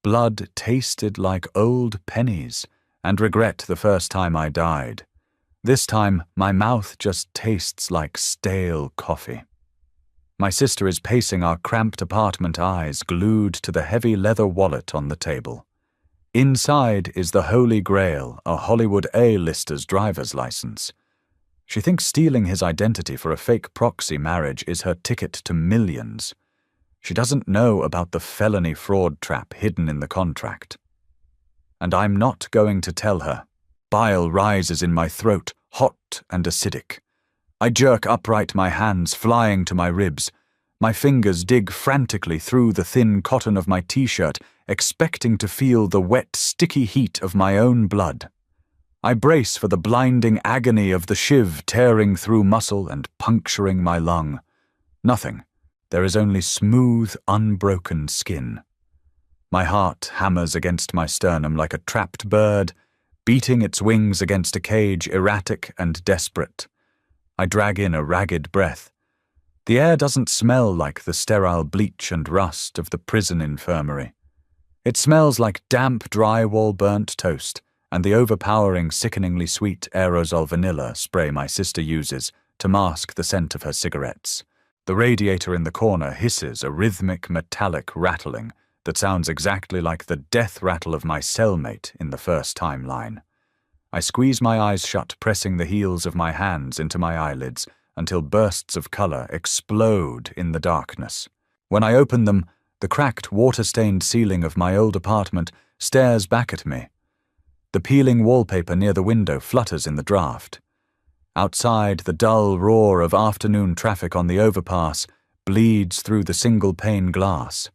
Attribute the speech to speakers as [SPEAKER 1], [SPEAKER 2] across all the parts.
[SPEAKER 1] Blood tasted like old pennies, and regret the first time I died. This time, my mouth just tastes like stale coffee. My sister is pacing our cramped apartment, eyes glued to the heavy leather wallet on the table. Inside is the Holy Grail, a Hollywood A-lister's driver's license. She thinks stealing his identity for a fake proxy marriage is her ticket to millions. She doesn't know about the felony fraud trap hidden in the contract. And I'm not going to tell her. Bile rises in my throat, hot and acidic. I jerk upright, my hands flying to my ribs. My fingers dig frantically through the thin cotton of my t-shirt, expecting to feel the wet, sticky heat of my own blood. I brace for the blinding agony of the shiv tearing through muscle and puncturing my lung. Nothing. There is only smooth, unbroken skin. My heart hammers against my sternum like a trapped bird, beating its wings against a cage, erratic and desperate. I drag in a ragged breath. The air doesn't smell like the sterile bleach and rust of the prison infirmary. It smells like damp drywall burnt toast and the overpowering, sickeningly sweet aerosol vanilla spray my sister uses to mask the scent of her cigarettes. The radiator in the corner hisses a rhythmic, metallic rattling that sounds exactly like the death rattle of my cellmate in the first timeline. I squeeze my eyes shut, pressing the heels of my hands into my eyelids until bursts of color explode in the darkness. When I open them, the cracked, water-stained ceiling of my old apartment stares back at me. The peeling wallpaper near the window flutters in the draft. Outside, the dull roar of afternoon traffic on the overpass bleeds through the single-pane glass.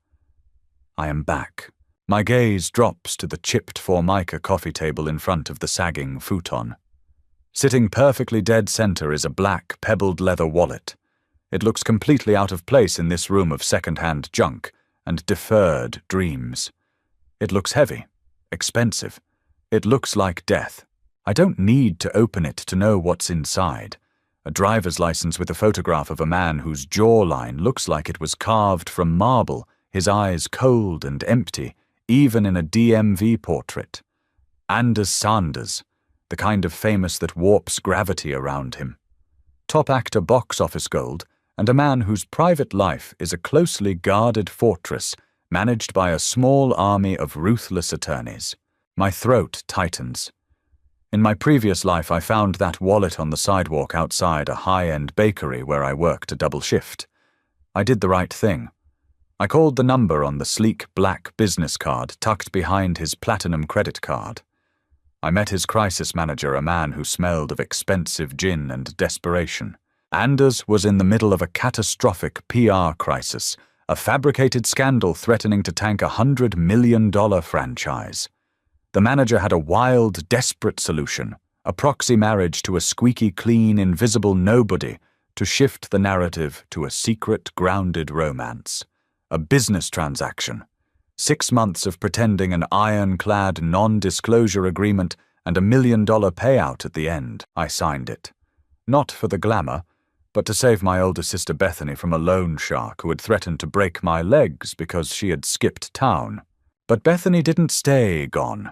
[SPEAKER 1] I am back. My gaze drops to the chipped Formica coffee table in front of the sagging futon. Sitting perfectly dead center is a black, pebbled leather wallet. It looks completely out of place in this room of second-hand junk and deferred dreams. It looks heavy, expensive. It looks like death. I don't need to open it to know what's inside. A driver's license with a photograph of a man whose jawline looks like it was carved from marble, his eyes cold and empty, even in a DMV portrait. Anders Sanders, the kind of famous that warps gravity around him. Top actor box office gold, and a man whose private life is a closely guarded fortress managed by a small army of ruthless attorneys. My throat tightens. In my previous life, I found that wallet on the sidewalk outside a high-end bakery where I worked a double shift. I did the right thing. I called the number on the sleek black business card tucked behind his platinum credit card. I met his crisis manager, a man who smelled of expensive gin and desperation. Anders was in the middle of a catastrophic PR crisis, a fabricated scandal threatening to tank a $100 million franchise. The manager had a wild, desperate solution, a proxy marriage to a squeaky clean, invisible nobody to shift the narrative to a secret, grounded romance. A business transaction. 6 months of pretending an ironclad non-disclosure agreement and $1 million payout at the end. I signed it. Not for the glamour, but to save my older sister Bethany from a loan shark who had threatened to break my legs because she had skipped town. But Bethany didn't stay gone.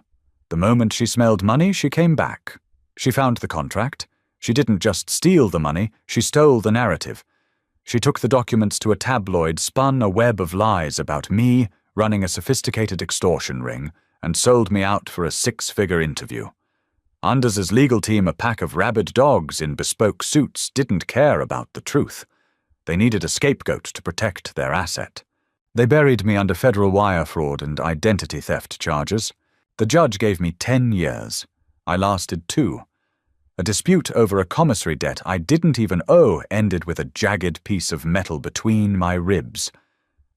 [SPEAKER 1] The moment she smelled money, she came back. She found the contract. She didn't just steal the money, she stole the narrative. She took the documents to a tabloid, spun a web of lies about me running a sophisticated extortion ring, and sold me out for a 6-figure interview. Anders's legal team, a pack of rabid dogs in bespoke suits, didn't care about the truth. They needed a scapegoat to protect their asset. They buried me under federal wire fraud and identity theft charges. The judge gave me 10 years. I lasted 2. A dispute over a commissary debt I didn't even owe ended with a jagged piece of metal between my ribs.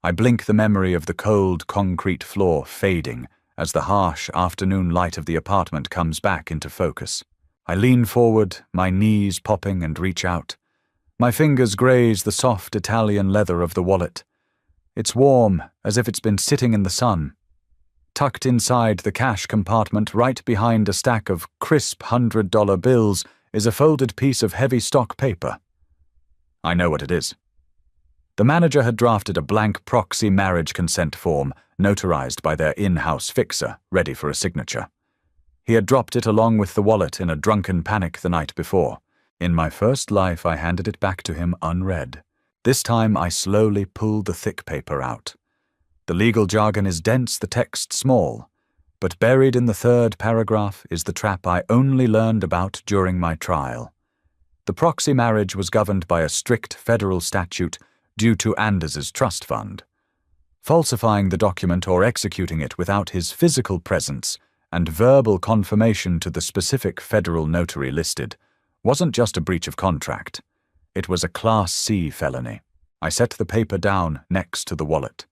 [SPEAKER 1] I blink the memory of the cold concrete floor fading as the harsh afternoon light of the apartment comes back into focus. I lean forward, my knees popping, and reach out. My fingers graze the soft Italian leather of the wallet. It's warm, as if it's been sitting in the sun. Tucked inside the cash compartment, right behind a stack of crisp $100 bills, is a folded piece of heavy stock paper. I know what it is. The manager had drafted a blank proxy marriage consent form, notarized by their in-house fixer, ready for a signature. He had dropped it along with the wallet in a drunken panic the night before. In my first life, I handed it back to him unread. This time, I slowly pulled the thick paper out. The legal jargon is dense, the text small, but buried in the third paragraph is the trap I only learned about during my trial. The proxy marriage was governed by a strict federal statute due to Anders's trust fund. Falsifying the document or executing it without his physical presence and verbal confirmation to the specific federal notary listed wasn't just a breach of contract. It was a Class C felony. I set the paper down next to the wallet.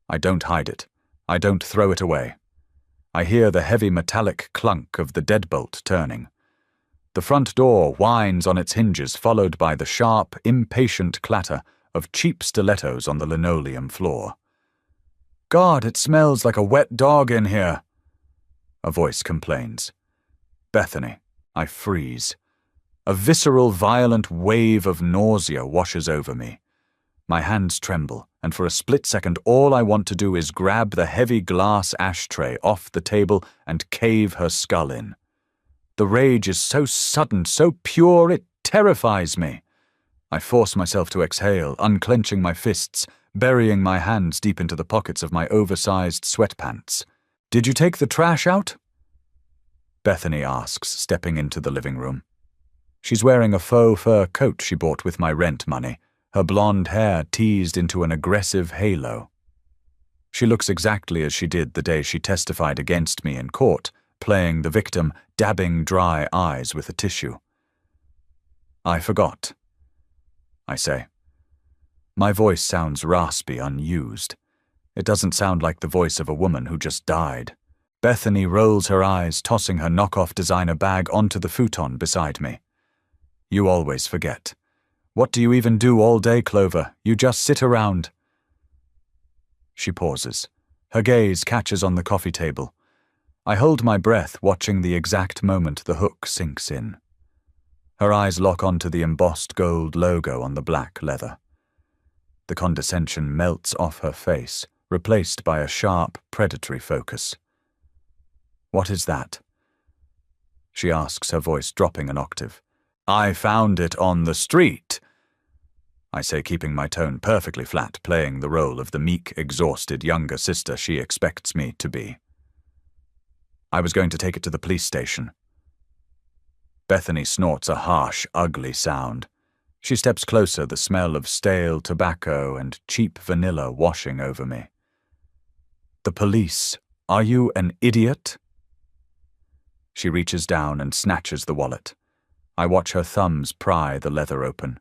[SPEAKER 1] I don't hide it. I don't throw it away. I hear the heavy metallic clunk of the deadbolt turning. The front door whines on its hinges, followed by the sharp, impatient clatter of cheap stilettos on the linoleum floor. "God, it smells like a wet dog in here," a voice complains. "Bethany." I freeze. A visceral, violent wave of nausea washes over me. My hands tremble, and for a split second all I want to do is grab the heavy glass ashtray off the table and cave her skull in. The rage is so sudden, so pure, it terrifies me. I force myself to exhale, unclenching my fists, burying my hands deep into the pockets of my oversized sweatpants. "Did you take the trash out?" Bethany asks, stepping into the living room. She's wearing a faux fur coat she bought with my rent money, her blonde hair teased into an aggressive halo. She looks exactly as she did the day she testified against me in court, playing the victim, dabbing dry eyes with a tissue. "I forgot," I say. My voice sounds raspy, unused. It doesn't sound like the voice of a woman who just died. Bethany rolls her eyes, tossing her knockoff designer bag onto the futon beside me. "You always forget. What do you even do all day, Clover? You just sit around." She pauses. Her gaze catches on the coffee table. I hold my breath, watching the exact moment the hook sinks in. Her eyes lock onto the embossed gold logo on the black leather. The condescension melts off her face, replaced by a sharp, predatory focus. "What is that?" she asks, her voice dropping an octave. "I found it on the street," I say, keeping my tone perfectly flat, playing the role of the meek, exhausted younger sister she expects me to be. "I was going to take it to the police station." Bethany snorts a harsh, ugly sound. She steps closer, the smell of stale tobacco and cheap vanilla washing over me. "The police? Are you an idiot?" She reaches down and snatches the wallet. I watch her thumbs pry the leather open.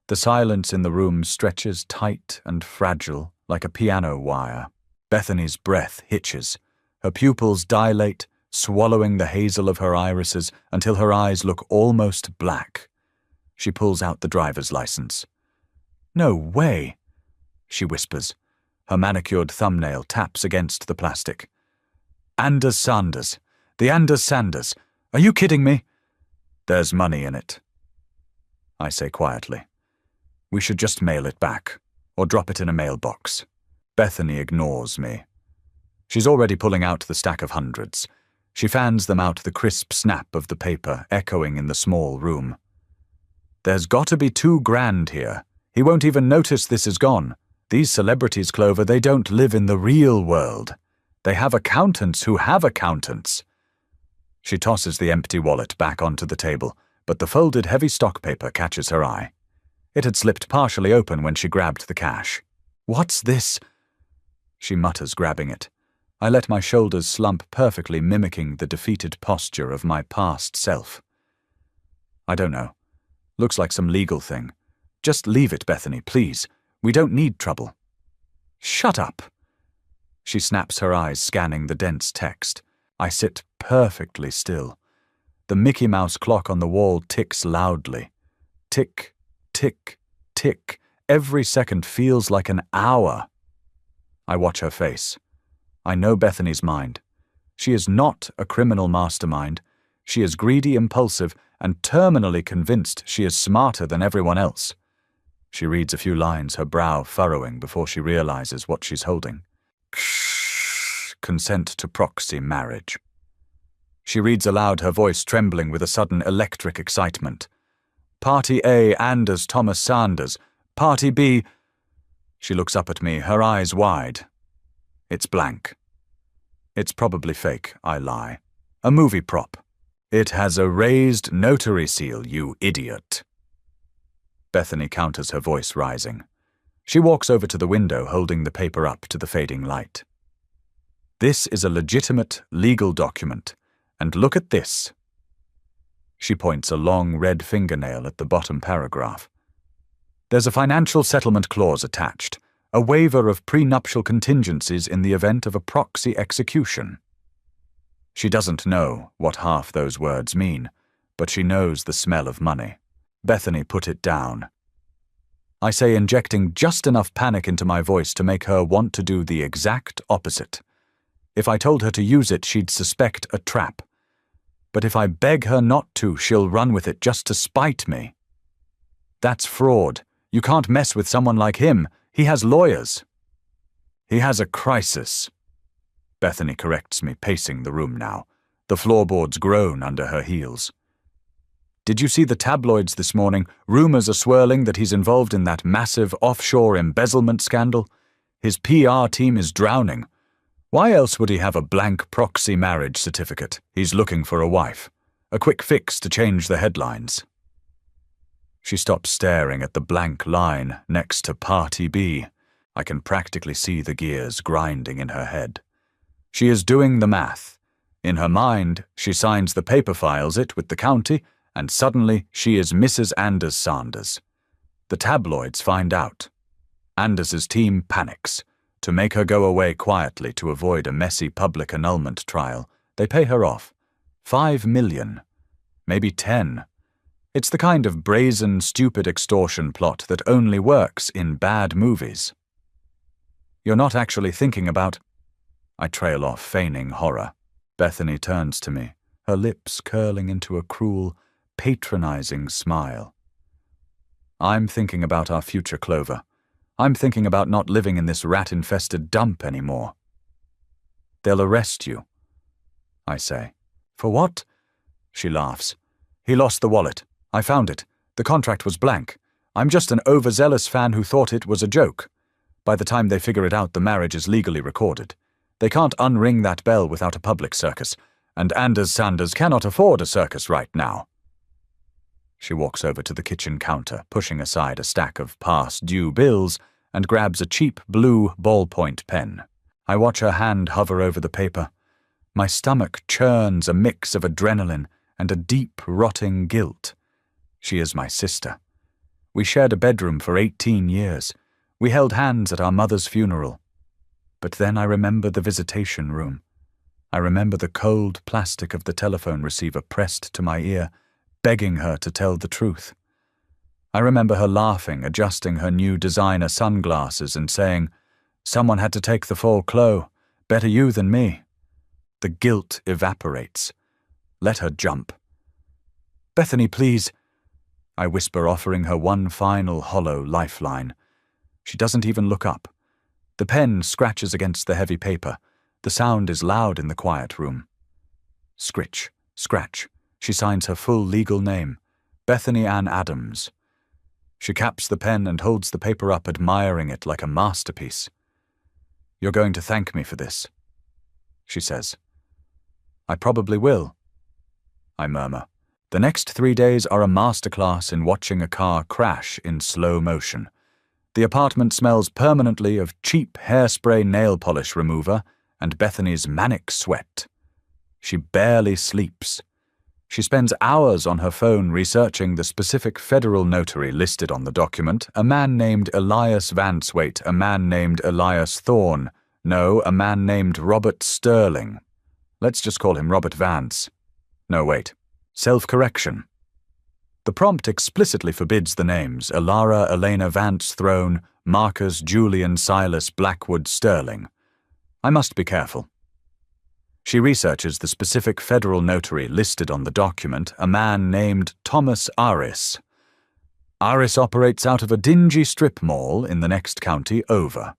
[SPEAKER 1] The silence in the room stretches tight and fragile like a piano wire. Bethany's breath hitches. Her pupils dilate, swallowing the hazel of her irises until her eyes look almost black. She pulls out the driver's license. "No way," she whispers. Her manicured thumbnail taps against the plastic. "Anders Sanders. The Anders Sanders. Are you kidding me?" "There's money in it," I say quietly. "We should just mail it back, or drop it in a mailbox." Bethany ignores me. She's already pulling out the stack of hundreds. She fans them out, the crisp snap of the paper echoing in the small room. "There's got to be $2,000 here. He won't even notice this is gone. These celebrities, Clover, they don't live in the real world. They have accountants who have accountants." She tosses the empty wallet back onto the table, but the folded heavy stock paper catches her eye. It had slipped partially open when she grabbed the cash. "What's this?" she mutters, grabbing it. I let my shoulders slump, perfectly mimicking the defeated posture of my past self. "I don't know. Looks like some legal thing. Just leave it, Bethany, please. We don't need trouble." "Shut up." She snaps her eyes, scanning the dense text. I sit perfectly still. The Mickey Mouse clock on the wall ticks loudly. Tick, tick, tick. Every second feels like an hour. I watch her face. I know Bethany's mind. She is not a criminal mastermind. She is greedy, impulsive, and terminally convinced she is smarter than everyone else. She reads a few lines, her brow furrowing before she realizes what she's holding. Consent to proxy marriage. She reads aloud, her voice trembling with a sudden electric excitement. Party A, Anders Thomas Sanders. Party B. She looks up at me, her eyes wide. It's blank. It's probably fake, I lie. A movie prop. It has a raised notary seal, you idiot. Bethany counters, her voice rising. She walks over to the window, holding the paper up to the fading light. This is a legitimate legal document, and look at this. She points a long red fingernail at the bottom paragraph. There's a financial settlement clause attached, a waiver of prenuptial contingencies in the event of a proxy execution. She doesn't know what half those words mean, but she knows the smell of money. Bethany put it down. I say, injecting just enough panic into my voice to make her want to do the exact opposite. If I told her to use it, she'd suspect a trap. But if I beg her not to, she'll run with it just to spite me. That's fraud. You can't mess with someone like him. He has lawyers. He has a crisis. Bethany corrects me, pacing the room now. The floorboards groan under her heels. Did you see the tabloids this morning? Rumors are swirling that he's involved in that massive offshore embezzlement scandal. His PR team is drowning. Why else would he have a blank proxy marriage certificate? He's looking for a wife. A quick fix to change the headlines. She stops staring at the blank line next to Party B. I can practically see the gears grinding in her head. She is doing the math. In her mind, she signs the paper, files it with the county, and suddenly she is Mrs. Anders Sanders. The tabloids find out. Anders's team panics. To make her go away quietly to avoid a messy public annulment trial, they pay her off. 5 million. Maybe 10. It's the kind of brazen, stupid extortion plot that only works in bad movies. You're not actually thinking about... I trail off, feigning horror. Bethany turns to me, her lips curling into a cruel, patronizing smile. I'm thinking about our future, Clover. I'm thinking about not living in this rat-infested dump anymore. They'll arrest you, I say. For what? She laughs. He lost the wallet. I found it. The contract was blank. I'm just an overzealous fan who thought it was a joke. By the time they figure it out, the marriage is legally recorded. They can't unring that bell without a public circus, and Anders Sanders cannot afford a circus right now. She walks over to the kitchen counter, pushing aside a stack of past-due bills, and grabs a cheap blue ballpoint pen. I watch her hand hover over the paper. My stomach churns a mix of adrenaline and a deep, rotting guilt. She is my sister. We shared a bedroom for 18 years. We held hands at our mother's funeral. But then I remember the visitation room. I remember the cold plastic of the telephone receiver pressed to my ear, begging her to tell the truth. I remember her laughing, adjusting her new designer sunglasses and saying, "Someone had to take the fall, Chloe. Better you than me." The guilt evaporates. Let her jump. "Bethany, please," I whisper, offering her one final hollow lifeline. She doesn't even look up. The pen scratches against the heavy paper. The sound is loud in the quiet room. Scritch, scratch. She signs her full legal name, Bethany Ann Adams. She caps the pen and holds the paper up, admiring it like a masterpiece. "You're going to thank me for this," she says. "I probably will," I murmur. The next 3 days are a masterclass in watching a car crash in slow motion. The apartment smells permanently of cheap hairspray nail polish remover and Bethany's manic sweat. She barely sleeps. She spends hours on her phone researching the specific federal notary listed on the document, a man named Elias Vanswaite, a man named Elias Thorne, no, a man named Robert Sterling. Let's just call him Robert Vance. No, wait. Self-correction. The prompt explicitly forbids the names Elara Elena Vance Throne, Marcus Julian Silas Blackwood Sterling. I must be careful. She researches the specific federal notary listed on the document, a man named Thomas Aris. Aris operates out of a dingy strip mall in the next county over.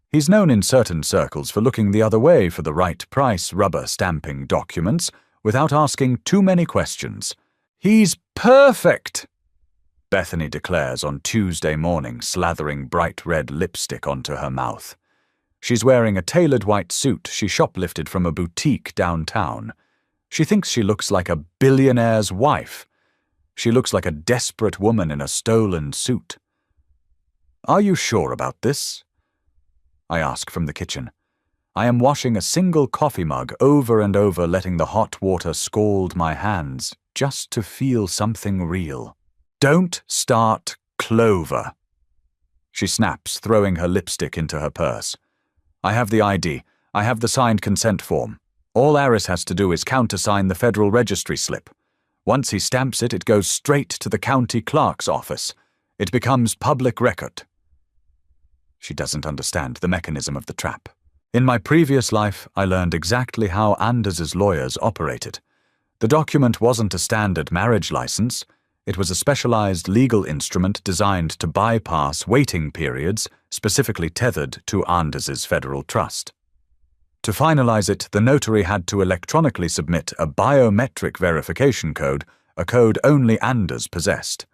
[SPEAKER 1] He's known in certain circles for looking the other way for the right price rubber stamping documents without asking too many questions. He's perfect, Bethany declares on Tuesday morning, slathering bright red lipstick onto her mouth. She's wearing a tailored white suit she shoplifted from a boutique downtown. She thinks she looks like a billionaire's wife. She looks like a desperate woman in a stolen suit. Are you sure about this? I ask from the kitchen. I am washing a single coffee mug over and over, letting the hot water scald my hands, just to feel something real. Don't start Clover. She snaps, throwing her lipstick into her purse. I have the ID. I have the signed consent form. All Aris has to do is countersign the federal registry slip. Once he stamps it, it goes straight to the county clerk's office. It becomes public record. She doesn't understand the mechanism of the trap. In my previous life, I learned exactly how Anders's lawyers operated. The document wasn't a standard marriage license. It was a specialized legal instrument designed to bypass waiting periods specifically tethered to Anders's federal trust. To finalize it, the notary had to electronically submit a biometric verification code, a code only Anders possessed.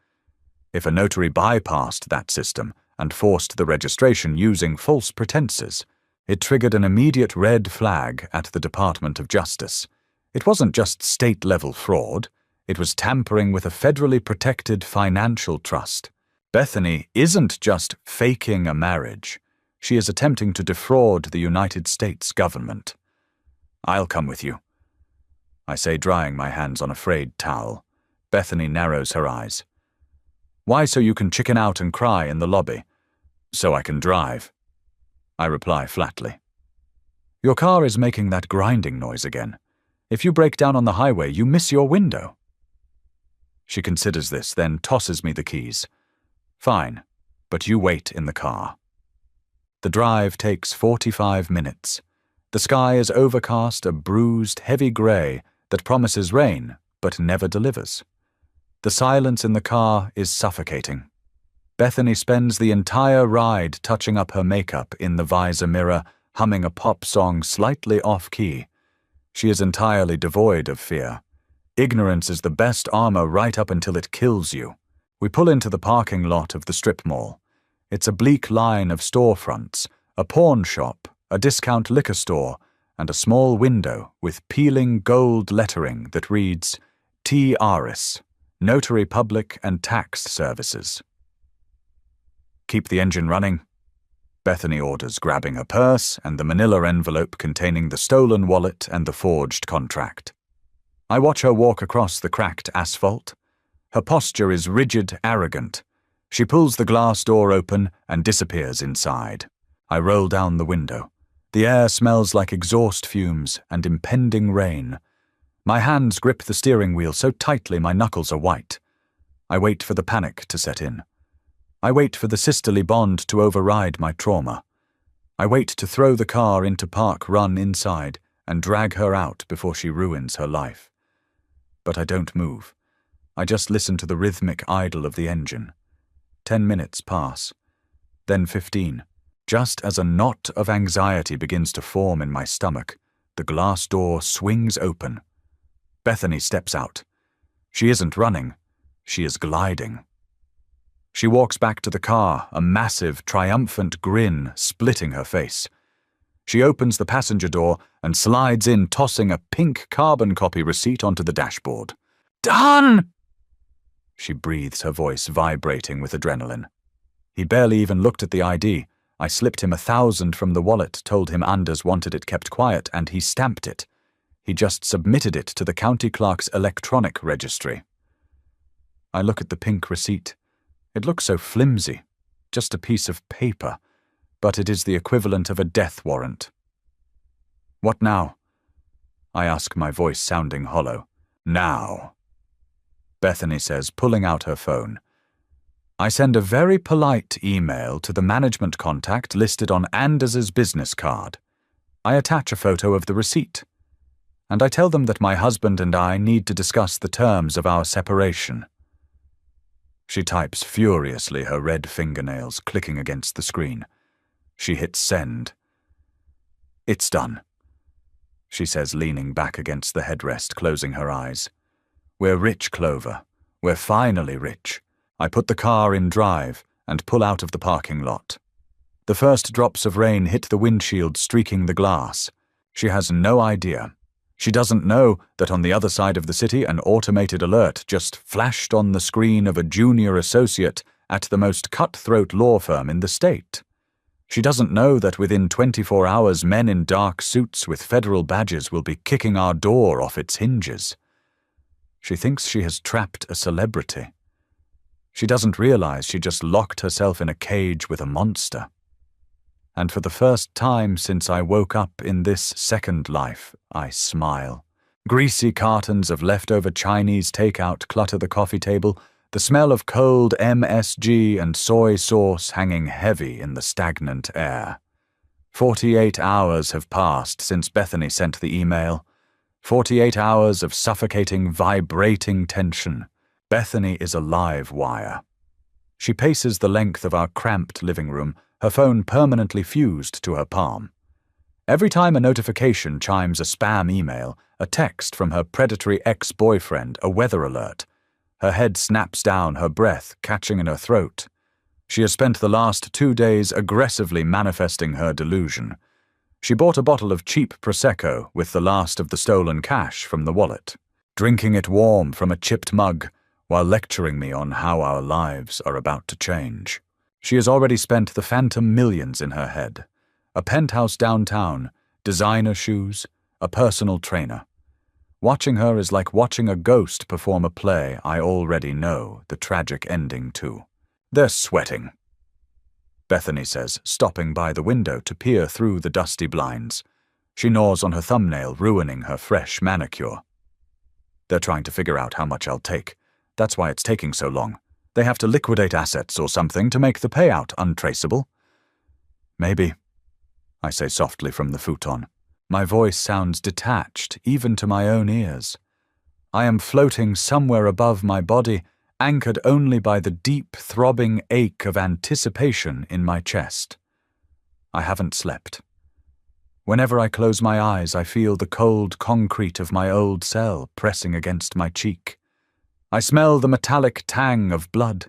[SPEAKER 1] If a notary bypassed that system and forced the registration using false pretenses, it triggered an immediate red flag at the Department of Justice. It wasn't just state-level fraud. It was tampering with a federally protected financial trust. Bethany isn't just faking a marriage. She is attempting to defraud the United States government. I'll come with you, I say, drying my hands on a frayed towel. Bethany narrows her eyes. Why, so you can chicken out and cry in the lobby? So I can drive, I reply flatly. Your car is making that grinding noise again. If you break down on the highway, you miss your window. She considers this, then tosses me the keys. Fine, but you wait in the car. The drive takes 45 minutes. The sky is overcast, a bruised, heavy grey that promises rain but never delivers. The silence in the car is suffocating. Bethany spends the entire ride touching up her makeup in the visor mirror, humming a pop song slightly off-key. She is entirely devoid of fear. Ignorance is the best armor right up until it kills you. We pull into the parking lot of the strip mall. It's a bleak line of storefronts, a pawn shop, a discount liquor store, and a small window with peeling gold lettering that reads, T. Aris, Notary Public and Tax Services. Keep the engine running, Bethany orders, grabbing her purse and the manila envelope containing the stolen wallet and the forged contract. I watch her walk across the cracked asphalt. Her posture is rigid, arrogant. She pulls the glass door open and disappears inside. I roll down the window. The air smells like exhaust fumes and impending rain. My hands grip the steering wheel so tightly my knuckles are white. I wait for the panic to set in. I wait for the sisterly bond to override my trauma. I wait to throw the car into Park Run inside and drag her out before she ruins her life. But I don't move. I just listen to the rhythmic idle of the engine. 10 minutes pass, then 15. Just as a knot of anxiety begins to form in my stomach, the glass door swings open. Bethany steps out. She isn't running. She is gliding. She walks back to the car, a massive, triumphant grin splitting her face. She opens the passenger door and slides in, tossing a pink carbon copy receipt onto the dashboard. Done! She breathes, her voice vibrating with adrenaline. He barely even looked at the ID. I slipped him 1,000 from the wallet, told him Anders wanted it kept quiet, and he stamped it. He just submitted it to the county clerk's electronic registry. I look at the pink receipt. It looks so flimsy, just a piece of paper, but it is the equivalent of a death warrant. What now? I ask, my voice sounding hollow. Now, Bethany says, pulling out her phone. I send a very polite email to the management contact listed on Anders's business card. I attach a photo of the receipt. And I tell them that my husband and I need to discuss the terms of our separation. She types furiously, her red fingernails clicking against the screen. She hits send. "It's done," she says, leaning back against the headrest, closing her eyes. "We're rich, Clover. We're finally rich." I put the car in drive and pull out of the parking lot. The first drops of rain hit the windshield, streaking the glass. She has no idea. She doesn't know that on the other side of the city an automated alert just flashed on the screen of a junior associate at the most cutthroat law firm in the state. She doesn't know that within 24 hours men in dark suits with federal badges will be kicking our door off its hinges. She thinks she has trapped a celebrity. She doesn't realize she just locked herself in a cage with a monster. And for the first time since I woke up in this second life, I smile. Greasy cartons of leftover Chinese takeout clutter the coffee table, the smell of cold MSG and soy sauce hanging heavy in the stagnant air. 48 hours have passed since Bethany sent the email. 48 hours of suffocating, vibrating tension. Bethany is a live wire. She paces the length of our cramped living room, her phone permanently fused to her palm. Every time a notification chimes, a spam email, a text from her predatory ex-boyfriend, a weather alert, her head snaps down, her breath catching in her throat. She has spent the last 2 days aggressively manifesting her delusion. She bought a bottle of cheap Prosecco with the last of the stolen cash from the wallet, drinking it warm from a chipped mug while lecturing me on how our lives are about to change. She has already spent the phantom millions in her head. A penthouse downtown, designer shoes, a personal trainer. Watching her is like watching a ghost perform a play I already know the tragic ending to. "They're sweating," Bethany says, stopping by the window to peer through the dusty blinds. She gnaws on her thumbnail, ruining her fresh manicure. "They're trying to figure out how much I'll take. That's why it's taking so long. They have to liquidate assets or something to make the payout untraceable." "Maybe," I say softly from the futon. My voice sounds detached, even to my own ears. I am floating somewhere above my body, anchored only by the deep, throbbing ache of anticipation in my chest. I haven't slept. Whenever I close my eyes, I feel the cold concrete of my old cell pressing against my cheek. I smell the metallic tang of blood.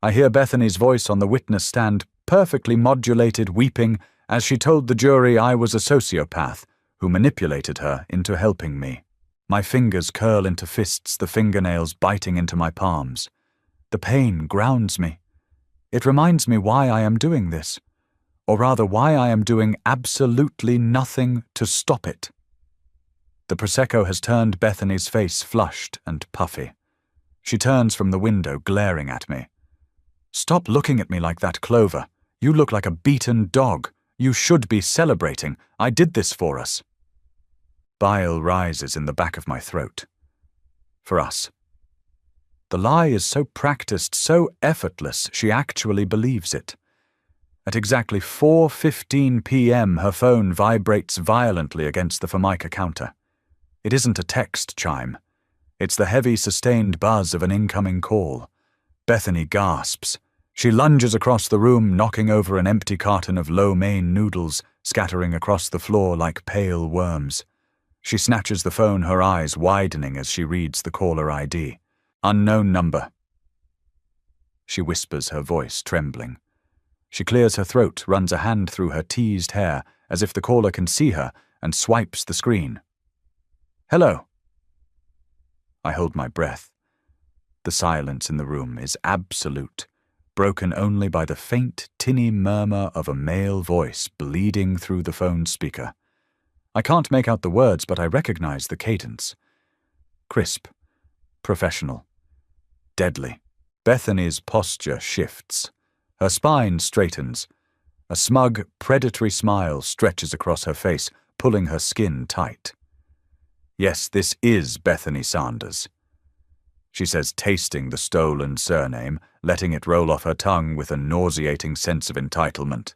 [SPEAKER 1] I hear Bethany's voice on the witness stand, perfectly modulated weeping, as she told the jury I was a sociopath who manipulated her into helping me. My fingers curl into fists, the fingernails biting into my palms. The pain grounds me. It reminds me why I am doing this, or rather why I am doing absolutely nothing to stop it. The Prosecco has turned Bethany's face flushed and puffy. She turns from the window, glaring at me. "Stop looking at me like that, Clover. You look like a beaten dog. You should be celebrating. I did this for us." Bile rises in the back of my throat. For us. The lie is so practiced, so effortless, she actually believes it. At exactly 4:15 p.m., her phone vibrates violently against the Formica counter. It isn't a text chime. It's the heavy, sustained buzz of an incoming call. Bethany gasps. She lunges across the room, knocking over an empty carton of lo mein noodles, scattering across the floor like pale worms. She snatches the phone, her eyes widening as she reads the caller ID. "Unknown number." She whispers, her voice trembling. She clears her throat, runs a hand through her teased hair, as if the caller can see her, and swipes the screen. "Hello." I hold my breath. The silence in the room is absolute, broken only by the faint, tinny murmur of a male voice bleeding through the phone speaker. I can't make out the words, but I recognize the cadence. Crisp, professional, deadly. Bethany's posture shifts. Her spine straightens. A smug, predatory smile stretches across her face, pulling her skin tight. "Yes, this is Bethany Sanders," she says, tasting the stolen surname, letting it roll off her tongue with a nauseating sense of entitlement.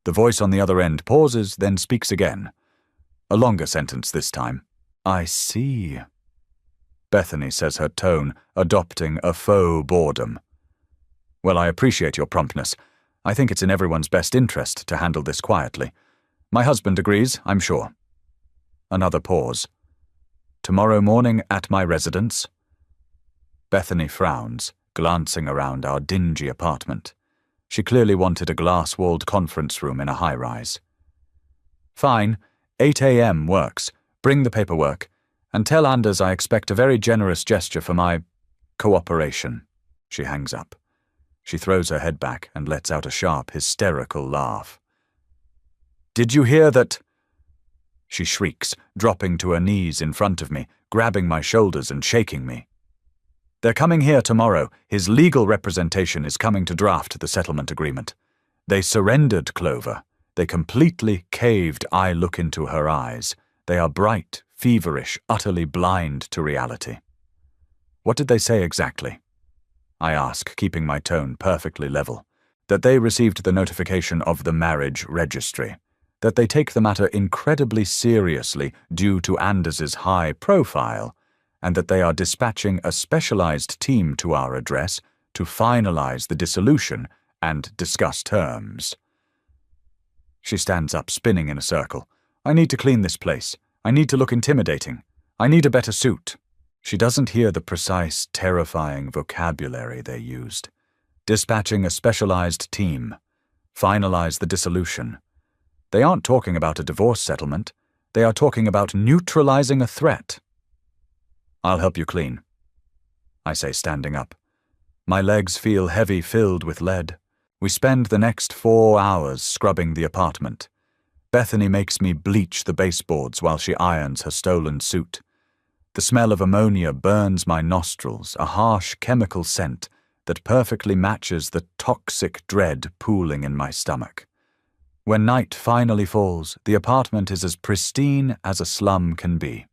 [SPEAKER 1] The voice on the other end pauses, then speaks again. A longer sentence this time. "I see." Bethany says, her tone adopting a faux boredom. Well, I appreciate your promptness. I think it's in everyone's best interest to handle this quietly. My husband agrees, I'm sure. Another pause. Tomorrow morning at my residence? Bethany frowns, glancing around our dingy apartment. She clearly wanted a glass-walled conference room in a high-rise. Fine, 8 a.m. works. Bring the paperwork, and tell Anders I expect a very generous gesture for my cooperation. She hangs up. She throws her head back and lets out a sharp, hysterical laugh. Did you hear that? She shrieks, dropping to her knees in front of me, grabbing my shoulders and shaking me. They're coming here tomorrow. His legal representation is coming to draft the settlement agreement. They surrendered Clover. They completely caved. I look into her eyes. They are bright, feverish, utterly blind to reality. What did they say exactly? I ask, keeping my tone perfectly level. That they received the notification of the marriage registry. That they take the matter incredibly seriously due to Anders's high profile, and that they are dispatching a specialized team to our address to finalize the dissolution and discuss terms. She stands up, spinning in a circle. I need to clean this place. I need to look intimidating. I need a better suit. She doesn't hear the precise, terrifying vocabulary they used. Dispatching a specialized team. Finalize the dissolution. They aren't talking about a divorce settlement. They are talking about neutralizing a threat. I'll help you clean, I say, standing up. My legs feel heavy, filled with lead. We spend the next 4 hours scrubbing the apartment. Bethany makes me bleach the baseboards while she irons her stolen suit. The smell of ammonia burns my nostrils, a harsh chemical scent that perfectly matches the toxic dread pooling in my stomach. When night finally falls, the apartment is as pristine as a slum can be.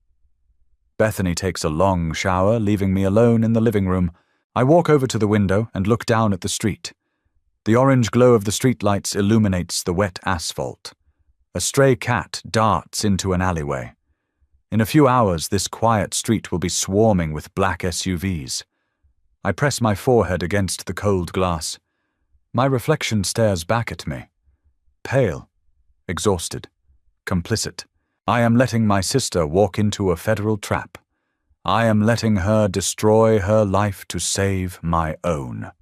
[SPEAKER 1] Bethany takes a long shower, leaving me alone in the living room. I walk over to the window and look down at the street. The orange glow of the streetlights illuminates the wet asphalt. A stray cat darts into an alleyway. In a few hours, this quiet street will be swarming with black SUVs. I press my forehead against the cold glass. My reflection stares back at me. Pale, exhausted, complicit. I am letting my sister walk into a federal trap. I am letting her destroy her life to save my own.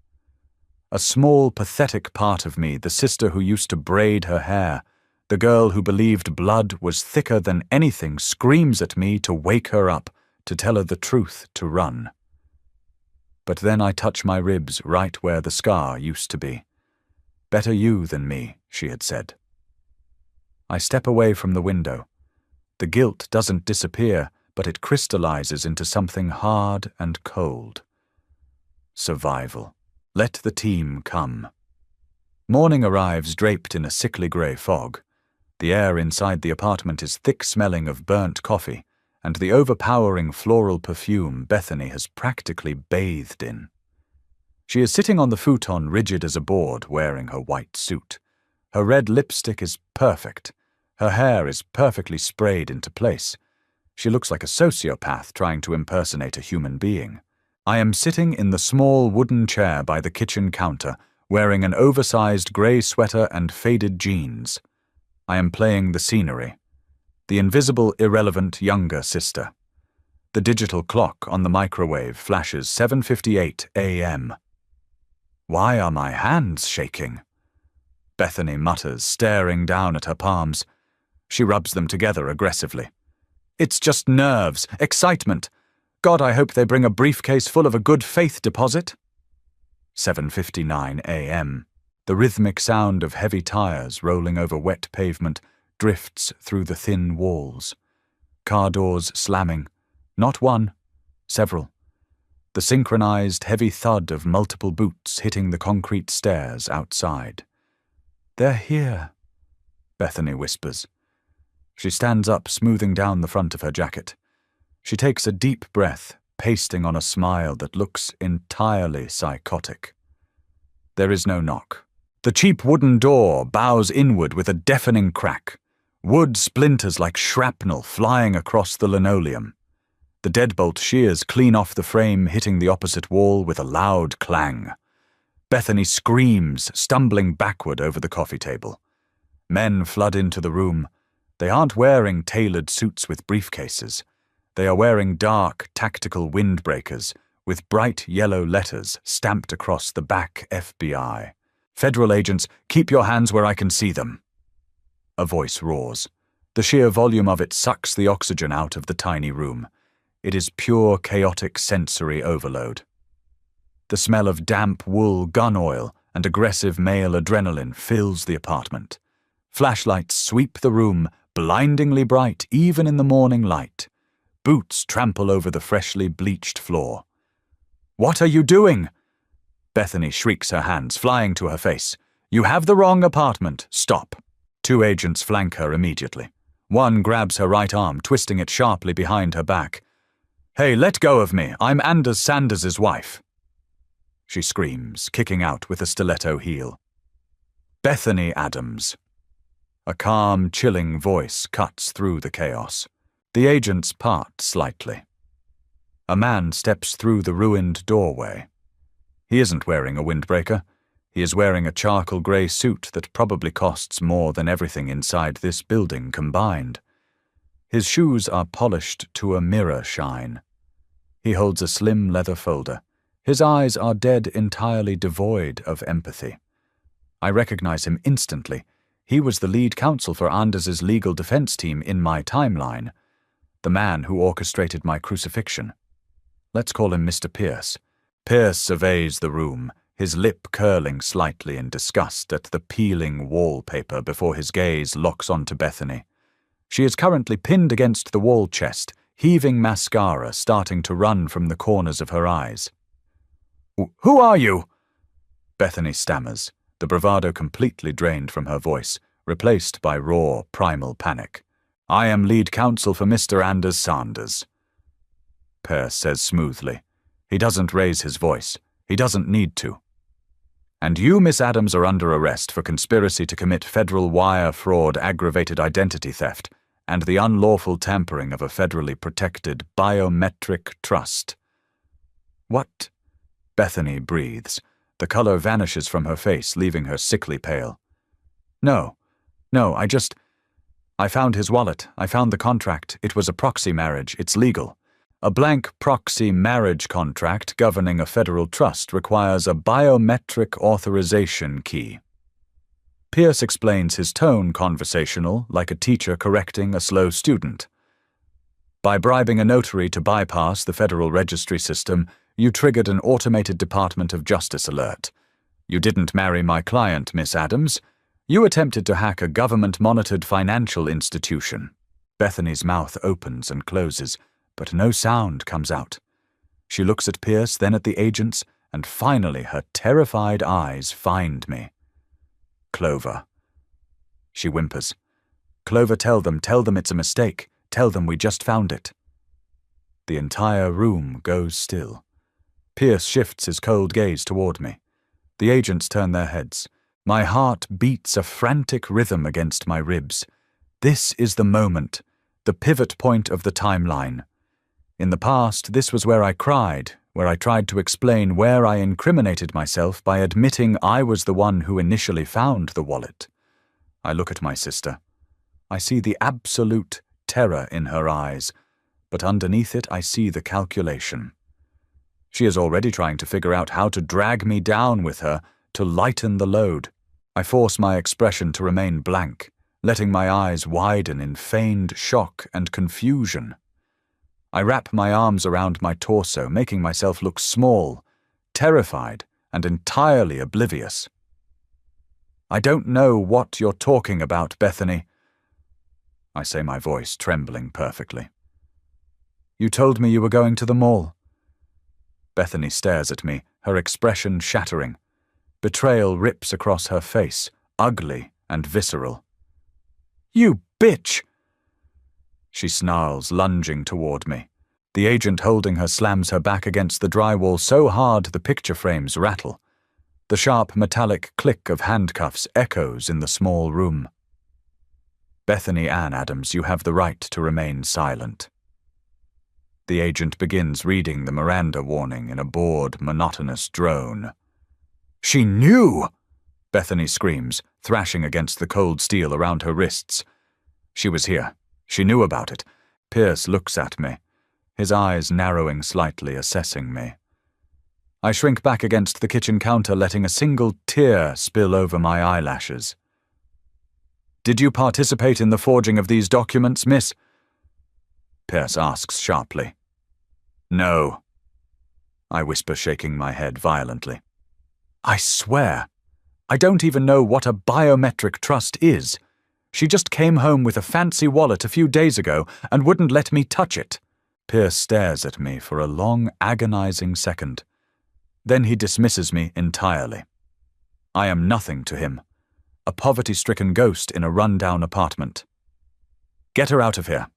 [SPEAKER 1] A small, pathetic part of me, the sister who used to braid her hair, the girl who believed blood was thicker than anything, screams at me to wake her up, to tell her the truth, to run. But then I touch my ribs right where the scar used to be. Better you than me, she had said. I step away from the window. The guilt doesn't disappear, but it crystallizes into something hard and cold. Survival. Let the team come. Morning arrives draped in a sickly grey fog. The air inside the apartment is thick-smelling of burnt coffee, and the overpowering floral perfume Bethany has practically bathed in. She is sitting on the futon, rigid as a board, wearing her white suit. Her red lipstick is perfect. Her hair is perfectly sprayed into place. She looks like a sociopath trying to impersonate a human being. I am sitting in the small wooden chair by the kitchen counter, wearing an oversized grey sweater and faded jeans. I am playing the scenery. The invisible, irrelevant younger sister. The digital clock on the microwave flashes 7:58 a.m. Why are my hands shaking? Bethany mutters, staring down at her palms. She rubs them together aggressively. It's just nerves, excitement. God, I hope they bring a briefcase full of a good faith deposit. 7:59 a.m. The rhythmic sound of heavy tires rolling over wet pavement drifts through the thin walls. Car doors slamming. Not one, several. The synchronized heavy thud of multiple boots hitting the concrete stairs outside. They're here, Bethany whispers. She stands up, smoothing down the front of her jacket. She takes a deep breath, pasting on a smile that looks entirely psychotic. There is no knock. The cheap wooden door bows inward with a deafening crack. Wood splinters like shrapnel flying across the linoleum. The The deadbolt shears clean off the frame, hitting the opposite wall with a loud clang. Bethany screams, stumbling backward over the coffee table. Men flood into the room. They aren't wearing tailored suits with briefcases. They are wearing dark, tactical windbreakers with bright yellow letters stamped across the back FBI. "Federal agents, keep your hands where I can see them." A voice roars. The sheer volume of it sucks the oxygen out of the tiny room. It is pure chaotic sensory overload. The smell of damp wool, gun oil, and aggressive male adrenaline fills the apartment. Flashlights sweep the room, blindingly bright even in the morning light. Boots trample over the freshly bleached floor. "What are you doing?" Bethany shrieks, her hands flying to her face. "You have the wrong apartment. Stop." Two agents flank her immediately. One grabs her right arm, twisting it sharply behind her back. "Hey, let go of me. I'm Anders Sanders' wife." She screams, kicking out with a stiletto heel. "Bethany Adams." A calm, chilling voice cuts through the chaos. The agents part slightly. A man steps through the ruined doorway. He isn't wearing a windbreaker. He is wearing a charcoal grey suit that probably costs more than everything inside this building combined. His shoes are polished to a mirror shine. He holds a slim leather folder. His eyes are dead entirely devoid of empathy. I recognize him instantly. He was the lead counsel for Anders's legal defense team in my timeline. The man who orchestrated my crucifixion. Let's call him Mr. Pierce. Pierce surveys the room, his lip curling slightly in disgust at the peeling wallpaper before his gaze locks onto Bethany. She is currently pinned against the wall chest, heaving mascara starting to run from the corners of her eyes. "Who are you?" Bethany stammers, the bravado completely drained from her voice, replaced by raw, primal panic. "I am lead counsel for Mr. Anders Sanders." Pierce says smoothly. He doesn't raise his voice. He doesn't need to. "And you, Miss Adams, are under arrest for conspiracy to commit federal wire fraud, aggravated identity theft, and the unlawful tampering of a federally protected biometric trust." "What?" Bethany breathes. The color vanishes from her face, leaving her sickly pale. No, I found his wallet. I found the contract. It was a proxy marriage. It's legal. A blank proxy marriage contract governing a federal trust requires a biometric authorization key." Pierce explains, his tone conversational, like a teacher correcting a slow student. "By bribing a notary to bypass the federal registry system, you triggered an automated Department of Justice alert. You didn't marry my client, Miss Adams. You attempted to hack a government-monitored financial institution." Bethany's mouth opens and closes, but no sound comes out. She looks at Pierce, then at the agents, and finally her terrified eyes find me. "Clover." She whimpers. "Clover, tell them it's a mistake. Tell them we just found it." The entire room goes still. Pierce shifts his cold gaze toward me. The agents turn their heads. My heart beats a frantic rhythm against my ribs. This is the moment, the pivot point of the timeline. In the past, this was where I cried, where I tried to explain where I incriminated myself by admitting I was the one who initially found the wallet. I look at my sister. I see the absolute terror in her eyes, but underneath it I see the calculation. She is already trying to figure out how to drag me down with her to lighten the load. I force my expression to remain blank, letting my eyes widen in feigned shock and confusion. I wrap my arms around my torso, making myself look small, terrified, and entirely oblivious. "I don't know what you're talking about, Bethany," I say, my voice trembling perfectly. "You told me you were going to the mall." Bethany stares at me, her expression shattering. Betrayal rips across her face, ugly and visceral. "You bitch!" She snarls, lunging toward me. The agent holding her slams her back against the drywall so hard the picture frames rattle. The sharp metallic click of handcuffs echoes in the small room. "Bethany Ann Adams, you have the right to remain silent." The agent begins reading the Miranda warning in a bored, monotonous drone. "She knew!" Bethany screams, thrashing against the cold steel around her wrists. She was here. She knew about it. Pierce looks at me, his eyes narrowing slightly, assessing me. I shrink back against the kitchen counter, letting a single tear spill over my eyelashes. "Did you participate in the forging of these documents, miss?" Pierce asks sharply. "No," I whisper, shaking my head violently. "I swear, I don't even know what a biometric trust is. She just came home with a fancy wallet a few days ago and wouldn't let me touch it." Pierce stares at me for a long, agonizing second. Then he dismisses me entirely. I am nothing to him, a poverty-stricken ghost in a run-down apartment. "Get her out of here,"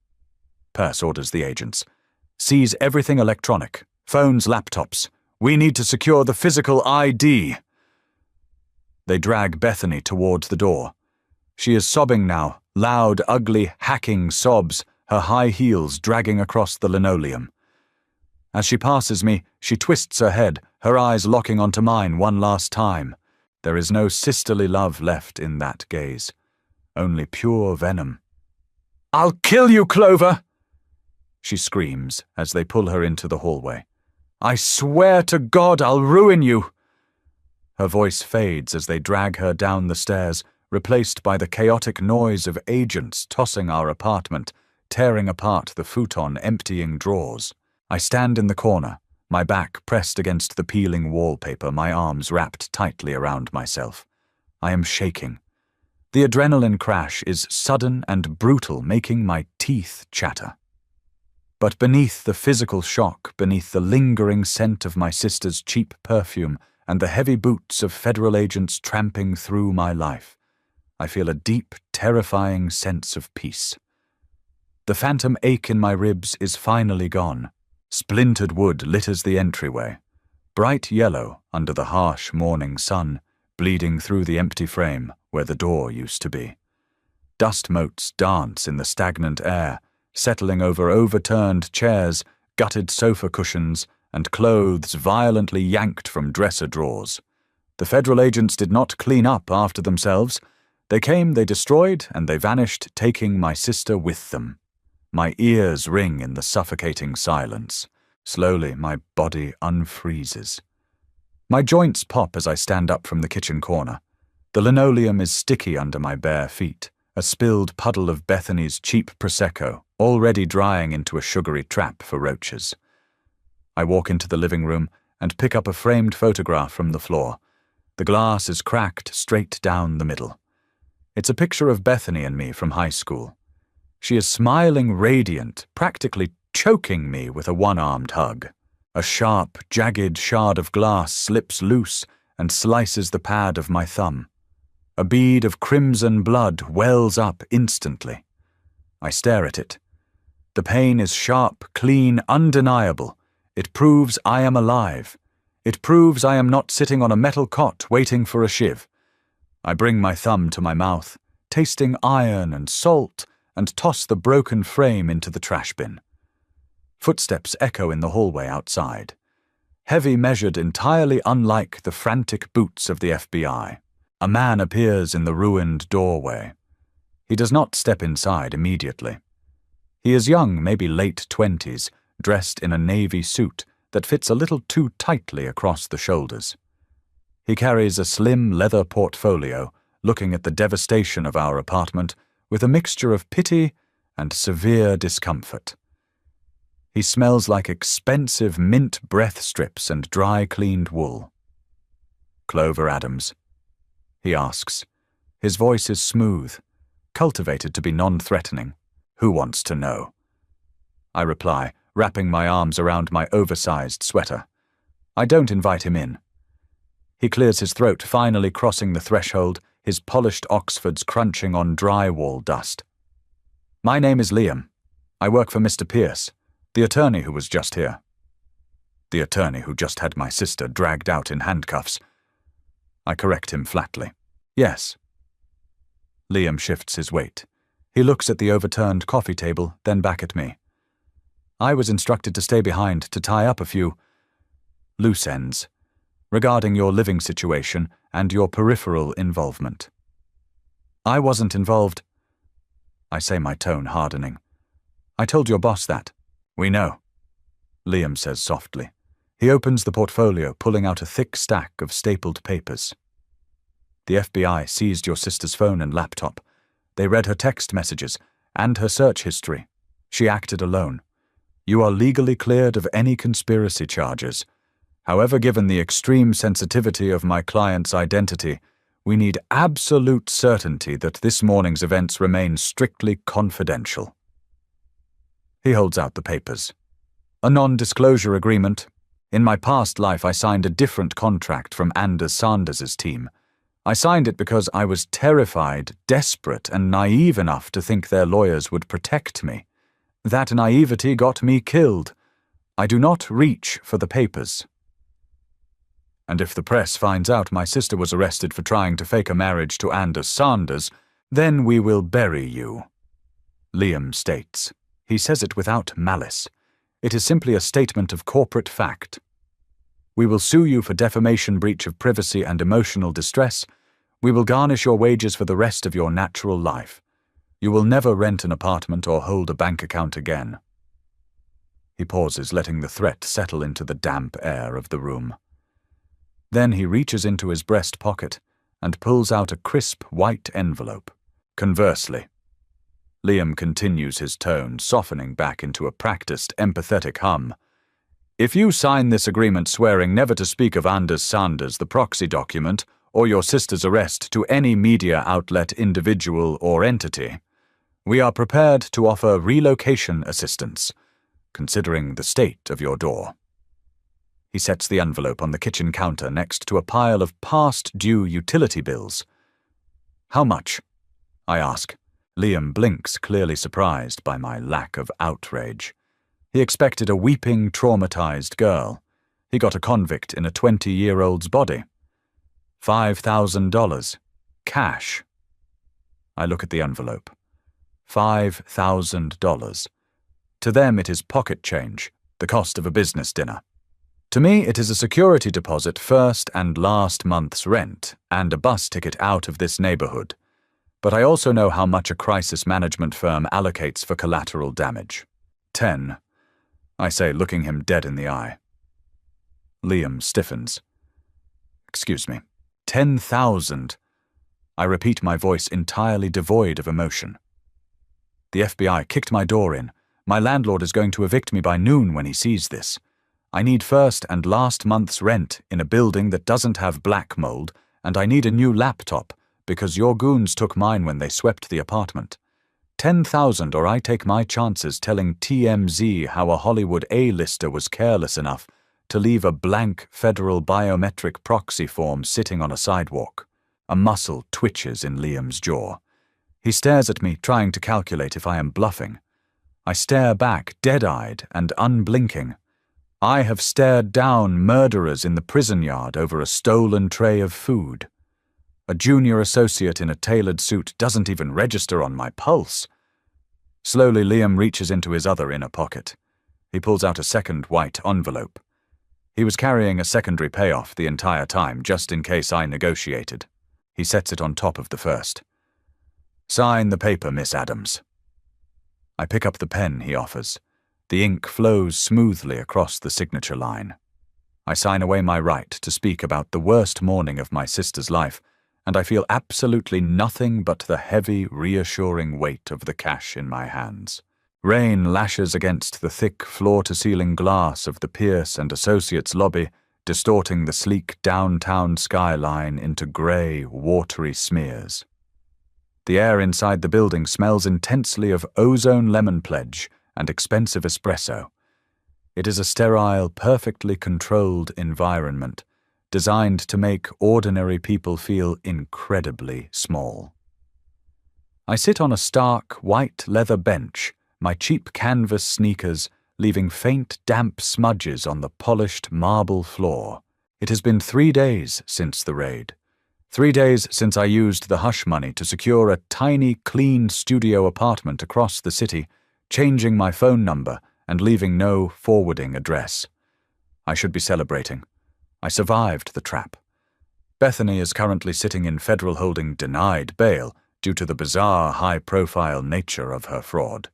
[SPEAKER 1] Pierce orders the agents. "Seize everything electronic, phones, laptops. We need to secure the physical ID." They drag Bethany toward the door. She is sobbing now, loud, ugly, hacking sobs, her high heels dragging across the linoleum. As she passes me, she twists her head, her eyes locking onto mine one last time. There is no sisterly love left in that gaze, only pure venom. "I'll kill you, Clover!" she screams as they pull her into the hallway. "I swear to God I'll ruin you!" Her voice fades as they drag her down the stairs, replaced by the chaotic noise of agents tossing our apartment, tearing apart the futon, emptying drawers. I stand in the corner, my back pressed against the peeling wallpaper, my arms wrapped tightly around myself. I am shaking. The adrenaline crash is sudden and brutal, making my teeth chatter. But beneath the physical shock, beneath the lingering scent of my sister's cheap perfume and the heavy boots of federal agents tramping through my life, I feel a deep, terrifying sense of peace. The phantom ache in my ribs is finally gone. Splintered wood litters the entryway, bright yellow under the harsh morning sun, bleeding through the empty frame where the door used to be. Dust motes dance in the stagnant air, settling over overturned chairs, gutted sofa cushions, and clothes violently yanked from dresser drawers. The federal agents did not clean up after themselves. They came, they destroyed, and they vanished, taking my sister with them. My ears ring in the suffocating silence. Slowly, my body unfreezes. My joints pop as I stand up from the kitchen corner. The linoleum is sticky under my bare feet, a spilled puddle of Bethany's cheap Prosecco, already drying into a sugary trap for roaches. I walk into the living room and pick up a framed photograph from the floor. The glass is cracked straight down the middle. It's a picture of Bethany and me from high school. She is smiling, radiant, practically choking me with a one-armed hug. A sharp, jagged shard of glass slips loose and slices the pad of my thumb. A bead of crimson blood wells up instantly. I stare at it. The pain is sharp, clean, undeniable. It proves I am alive. It proves I am not sitting on a metal cot waiting for a shiv. I bring my thumb to my mouth, tasting iron and salt, and toss the broken frame into the trash bin. Footsteps echo in the hallway outside. Heavy measured entirely unlike the frantic boots of the FBI. A man appears in the ruined doorway. He does not step inside immediately. He is young, maybe late 20s, dressed in a navy suit that fits a little too tightly across the shoulders. He carries a slim leather portfolio, looking at the devastation of our apartment with a mixture of pity and severe discomfort. He smells like expensive mint breath strips and dry-cleaned wool. "Clover Adams?" he asks. His voice is smooth, cultivated to be non-threatening. "Who wants to know?" I reply, wrapping my arms around my oversized sweater. I don't invite him in. He clears his throat, finally crossing the threshold, his polished Oxfords crunching on drywall dust. "My name is Liam. I work for Mr. Pierce, the attorney who was just here." The attorney who just had my sister dragged out in handcuffs. I correct him flatly. "Yes." Liam shifts his weight. He looks at the overturned coffee table, then back at me. I was instructed to stay behind to tie up a few loose ends regarding your living situation and your peripheral involvement. I wasn't involved. I say, my tone hardening. I told your boss that. We know, Liam says softly. He opens the portfolio, pulling out a thick stack of stapled papers. The FBI seized your sister's phone and laptop. They read her text messages and her search history. She acted alone. You are legally cleared of any conspiracy charges. However, given the extreme sensitivity of my client's identity, we need absolute certainty that this morning's events remain strictly confidential. He holds out the papers. A non-disclosure agreement. In my past life, I signed a different contract from Anders Sanders's team. I signed it because I was terrified, desperate, and naive enough to think their lawyers would protect me. That naivety got me killed. I do not reach for the papers. And if the press finds out my sister was arrested for trying to fake a marriage to Anders Sanders, then we will bury you, Liam states. He says it without malice. It is simply a statement of corporate fact. We will sue you for defamation, breach of privacy, and emotional distress. We will garnish your wages for the rest of your natural life. You will never rent an apartment or hold a bank account again. He pauses, letting the threat settle into the damp air of the room. Then he reaches into his breast pocket and pulls out a crisp white envelope. Conversely, Liam continues, his tone softening back into a practiced, empathetic hum. If you sign this agreement swearing never to speak of Anders Sanders, the proxy document, or your sister's arrest to any media outlet, individual, or entity, we are prepared to offer relocation assistance, considering the state of your door. He sets the envelope on the kitchen counter next to a pile of past-due utility bills. How much? I ask. Liam blinks, clearly surprised by my lack of outrage. He expected a weeping, traumatized girl. He got a convict in a 20-year-old's body. $5,000. Cash. I look at the envelope. $5,000. To them it is pocket change, the cost of a business dinner. To me, it is a security deposit, first and last month's rent, and a bus ticket out of this neighborhood. But I also know how much a crisis management firm allocates for collateral damage. 10, I say, looking him dead in the eye. Liam stiffens. Excuse me. 10,000. I repeat, my voice entirely devoid of emotion. The FBI kicked my door in. My landlord is going to evict me by noon when he sees this. I need first and last month's rent in a building that doesn't have black mold, and I need a new laptop because your goons took mine when they swept the apartment. 10,000, or I take my chances telling TMZ how a Hollywood A-lister was careless enough to leave a blank federal biometric proxy form sitting on a sidewalk. A muscle twitches in Liam's jaw. He stares at me, trying to calculate if I am bluffing. I stare back, dead-eyed and unblinking. I have stared down murderers in the prison yard over a stolen tray of food. A junior associate in a tailored suit doesn't even register on my pulse. Slowly, Liam reaches into his other inner pocket. He pulls out a second white envelope. He was carrying a secondary payoff the entire time, just in case I negotiated. He sets it on top of the first. Sign the paper, Miss Adams. I pick up the pen he offers. The ink flows smoothly across the signature line. I sign away my right to speak about the worst morning of my sister's life, and I feel absolutely nothing but the heavy, reassuring weight of the cash in my hands. Rain lashes against the thick floor-to-ceiling glass of the Pierce and Associates lobby, distorting the sleek downtown skyline into grey, watery smears. The air inside the building smells intensely of ozone lemon pledge and expensive espresso. It is a sterile, perfectly controlled environment, designed to make ordinary people feel incredibly small. I sit on a stark, white leather bench, my cheap canvas sneakers leaving faint, damp smudges on the polished marble floor. It has been 3 days since the raid. 3 days since I used the hush money to secure a tiny, clean studio apartment across the city, changing my phone number and leaving no forwarding address. I should be celebrating. I survived the trap. Bethany is currently sitting in federal holding denied bail due to the bizarre, high-profile nature of her fraud.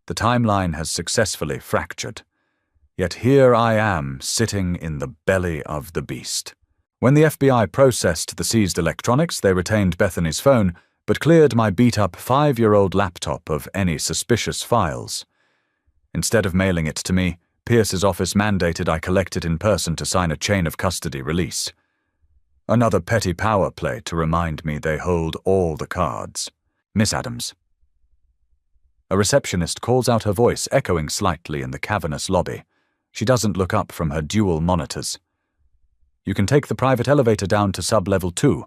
[SPEAKER 1] The timeline has successfully fractured. Yet here I am, sitting in the belly of the beast. When the FBI processed the seized electronics, they retained Bethany's phone, but cleared my beat-up 5-year-old laptop of any suspicious files. Instead of mailing it to me, Pierce's office mandated I collect it in person to sign a chain of custody release. Another petty power play to remind me they hold all the cards. Miss Adams. A receptionist calls out her voice, echoing slightly in the cavernous lobby. She doesn't look up from her dual monitors. You can take the private elevator down to sub-level 2.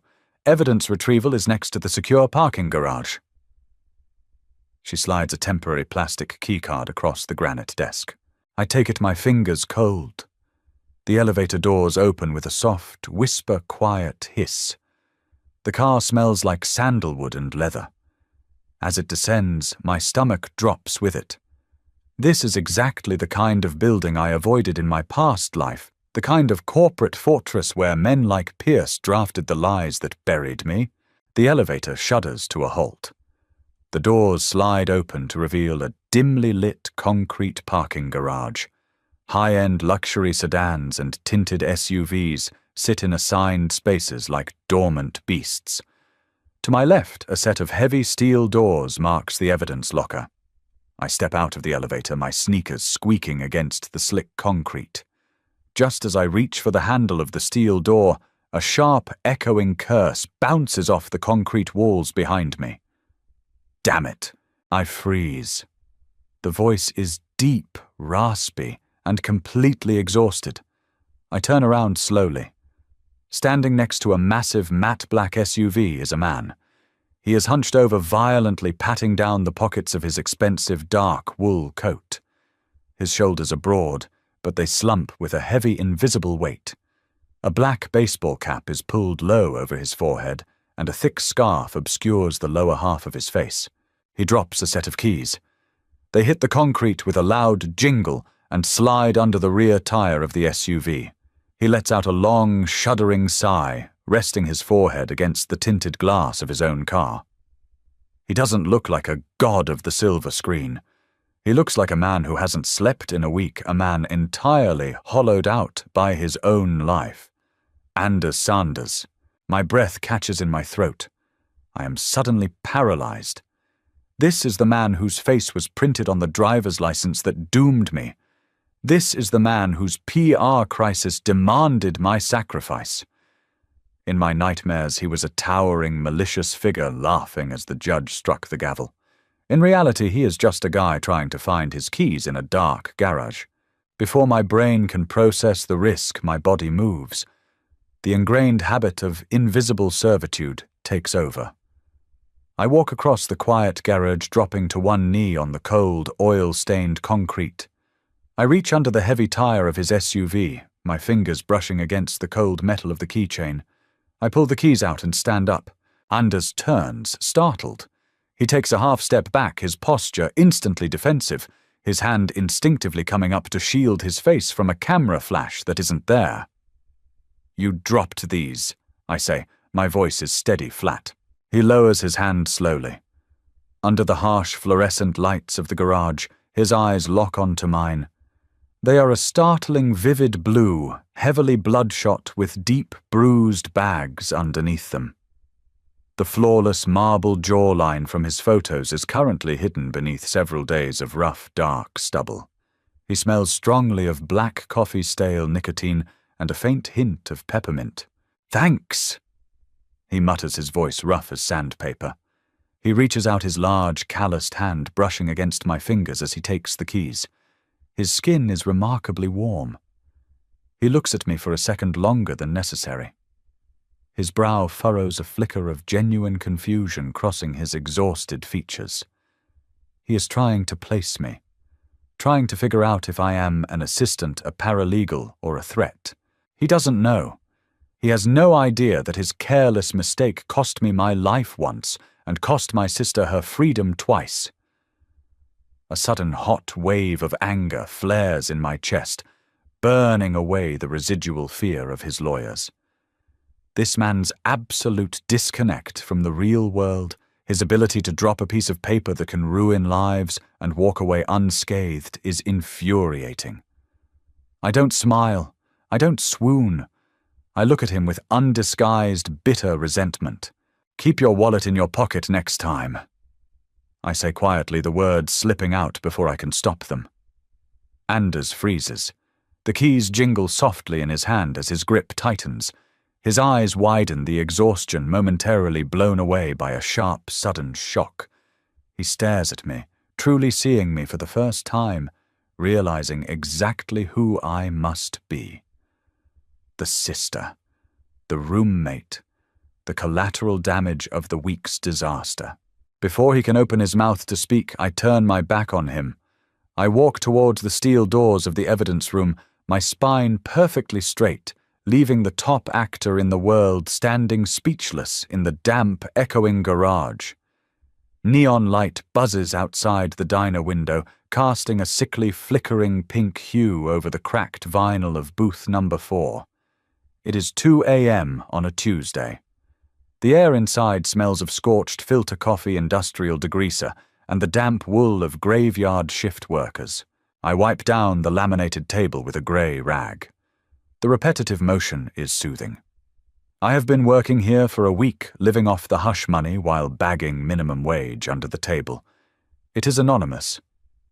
[SPEAKER 1] Evidence retrieval is next to the secure parking garage. She slides a temporary plastic keycard across the granite desk. I take it, my fingers cold. The elevator doors open with a soft, whisper-quiet hiss. The car smells like sandalwood and leather. As it descends, my stomach drops with it. This is exactly the kind of building I avoided in my past life, the kind of corporate fortress where men like Pierce drafted the lies that buried me. The elevator shudders to a halt. The doors slide open to reveal a dimly lit concrete parking garage. High-end luxury sedans and tinted SUVs sit in assigned spaces like dormant beasts. To my left, a set of heavy steel doors marks the evidence locker. I step out of the elevator, my sneakers squeaking against the slick concrete. Just as I reach for the handle of the steel door, a sharp, echoing curse bounces off the concrete walls behind me. Damn it! I freeze. The voice is deep, raspy, and completely exhausted. I turn around slowly. Standing next to a massive matte black SUV is a man. He is hunched over, violently patting down the pockets of his expensive dark wool coat. His shoulders are broad, but they slump with a heavy invisible weight. A black baseball cap is pulled low over his forehead, and a thick scarf obscures the lower half of his face. He drops a set of keys. They hit the concrete with a loud jingle and slide under the rear tire of the SUV. He lets out a long, shuddering sigh, resting his forehead against the tinted glass of his own car. He doesn't look like a god of the silver screen. He looks like a man who hasn't slept in a week, a man entirely hollowed out by his own life. Anders Sanders. My breath catches in my throat. I am suddenly paralyzed. This is the man whose face was printed on the driver's license that doomed me. This is the man whose PR crisis demanded my sacrifice. In my nightmares, he was a towering, malicious figure laughing as the judge struck the gavel. In reality, he is just a guy trying to find his keys in a dark garage. Before my brain can process the risk, my body moves. The ingrained habit of invisible servitude takes over. I walk across the quiet garage, dropping to one knee on the cold, oil-stained concrete. I reach under the heavy tire of his SUV, my fingers brushing against the cold metal of the keychain. I pull the keys out and stand up. Anders turns, startled. He takes a half step back, his posture instantly defensive, his hand instinctively coming up to shield his face from a camera flash that isn't there. "You dropped these," I say. My voice is steady, flat. He lowers his hand slowly. Under the harsh fluorescent lights of the garage, his eyes lock onto mine. They are a startling vivid blue, heavily bloodshot with deep bruised bags underneath them. The flawless marble jawline from his photos is currently hidden beneath several days of rough, dark stubble. He smells strongly of black coffee stale nicotine and a faint hint of peppermint. "Thanks!" He mutters, his voice rough as sandpaper. He reaches out his large, calloused hand, brushing against my fingers as he takes the keys. His skin is remarkably warm. He looks at me for a second longer than necessary. His brow furrows a flicker of genuine confusion crossing his exhausted features. He is trying to place me, trying to figure out if I am an assistant, a paralegal, or a threat. He doesn't know. He has no idea that his careless mistake cost me my life once and cost my sister her freedom twice. A sudden hot wave of anger flares in my chest, burning away the residual fear of his lawyers. This man's absolute disconnect from the real world, his ability to drop a piece of paper that can ruin lives and walk away unscathed, is infuriating. I don't smile. I don't swoon. I look at him with undisguised, bitter resentment. "Keep your wallet in your pocket next time." I say quietly, the words slipping out before I can stop them. Anders freezes. The keys jingle softly in his hand as his grip tightens. His eyes widen, the exhaustion momentarily blown away by a sharp, sudden shock. He stares at me, truly seeing me for the first time, realizing exactly who I must be. The sister, the roommate, the collateral damage of the week's disaster. Before he can open his mouth to speak, I turn my back on him. I walk towards the steel doors of the evidence room, my spine perfectly straight, leaving the top actor in the world standing speechless in the damp, echoing garage. Neon light buzzes outside the diner window, casting a sickly, flickering pink hue over the cracked vinyl of booth number 4. It is 2 a.m. on a Tuesday. The air inside smells of scorched filter coffee industrial degreaser and the damp wool of graveyard shift workers. I wipe down the laminated table with a grey rag. The repetitive motion is soothing. I have been working here for a week, living off the hush money while bagging minimum wage under the table. It is anonymous.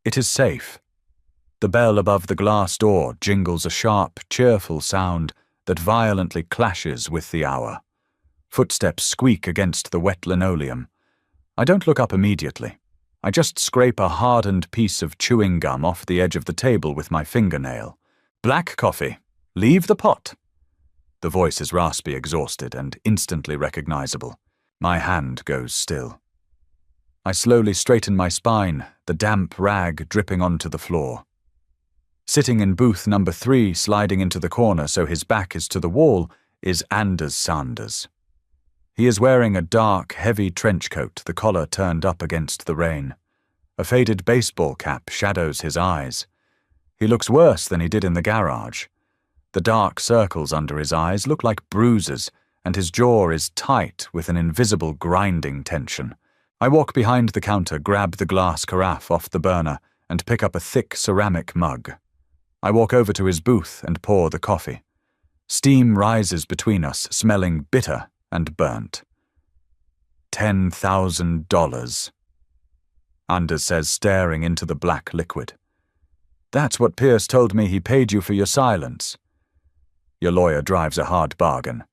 [SPEAKER 1] It is safe. The bell above the glass door jingles a sharp, cheerful sound that violently clashes with the hour. Footsteps squeak against the wet linoleum. I don't look up immediately. I just scrape a hardened piece of chewing gum off the edge of the table with my fingernail. "Black coffee. Leave the pot." The voice is raspy, exhausted, and instantly recognizable. My hand goes still. I slowly straighten my spine, the damp rag dripping onto the floor. Sitting in booth number 3, sliding into the corner so his back is to the wall, is Anders Sanders. He is wearing a dark, heavy trench coat, the collar turned up against the rain. A faded baseball cap shadows his eyes. He looks worse than he did in the garage. The dark circles under his eyes look like bruises, and his jaw is tight with an invisible grinding tension. I walk behind the counter, grab the glass carafe off the burner, and pick up a thick ceramic mug. I walk over to his booth and pour the coffee. Steam rises between us, smelling bitter and burnt. $10,000. Anders says, staring into the black liquid. "That's what Pierce told me he paid you for your silence." "Your lawyer drives a hard bargain."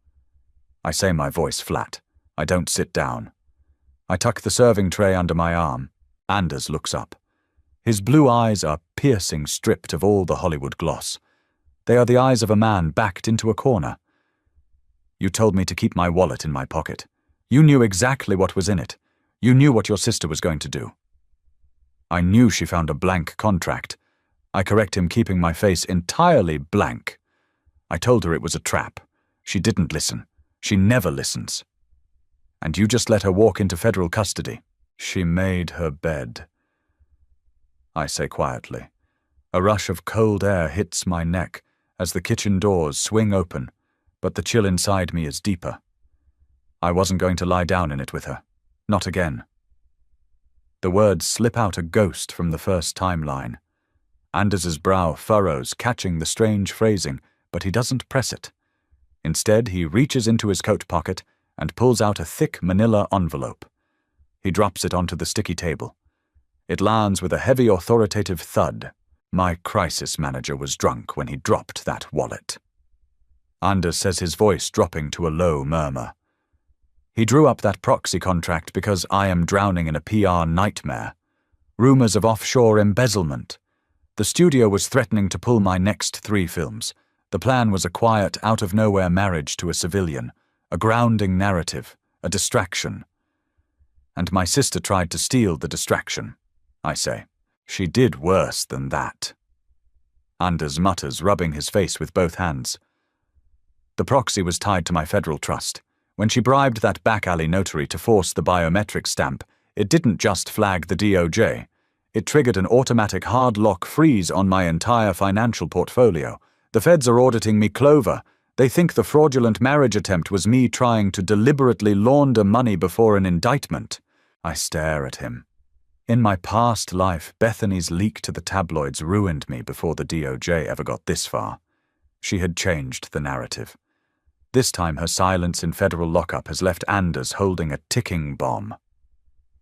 [SPEAKER 1] I say, my voice flat. I don't sit down. I tuck the serving tray under my arm. Anders looks up. His blue eyes are piercing, stripped of all the Hollywood gloss. They are the eyes of a man backed into a corner. "You told me to keep my wallet in my pocket. You knew exactly what was in it. You knew what your sister was going to do." I knew she found a blank contract. I correct him, keeping my face entirely blank. I told her it was a trap. She didn't listen. She never listens. "And you just let her walk into federal custody." "She made her bed," I say quietly. A rush of cold air hits my neck as the kitchen doors swing open, but the chill inside me is deeper. I wasn't going to lie down in it with her. Not again. The words slip out a ghost from the first timeline. Anders's brow furrows, catching the strange phrasing, but he doesn't press it. Instead, he reaches into his coat pocket and pulls out a thick manila envelope. He drops it onto the sticky table. It lands with a heavy, authoritative thud. My crisis manager was drunk when he dropped that wallet. Anders says, his voice dropping to a low murmur. "He drew up that proxy contract because I am drowning in a PR nightmare. Rumors of offshore embezzlement. The studio was threatening to pull my next 3 films. The plan was a quiet, out-of-nowhere marriage to a civilian, a grounding narrative, a distraction. And my sister tried to steal the distraction," I say. "She did worse than that." Anders mutters, rubbing his face with both hands. "The proxy was tied to my federal trust. When she bribed that back-alley notary to force the biometric stamp, it didn't just flag the DOJ. It triggered an automatic hard lock freeze on my entire financial portfolio. The feds are auditing me, Clover. They think the fraudulent marriage attempt was me trying to deliberately launder money before an indictment. I stare at him. In my past life, Bethany's leak to the tabloids ruined me before the DOJ ever got this far. She had changed the narrative. This time her silence in federal lockup has left Anders holding a ticking bomb.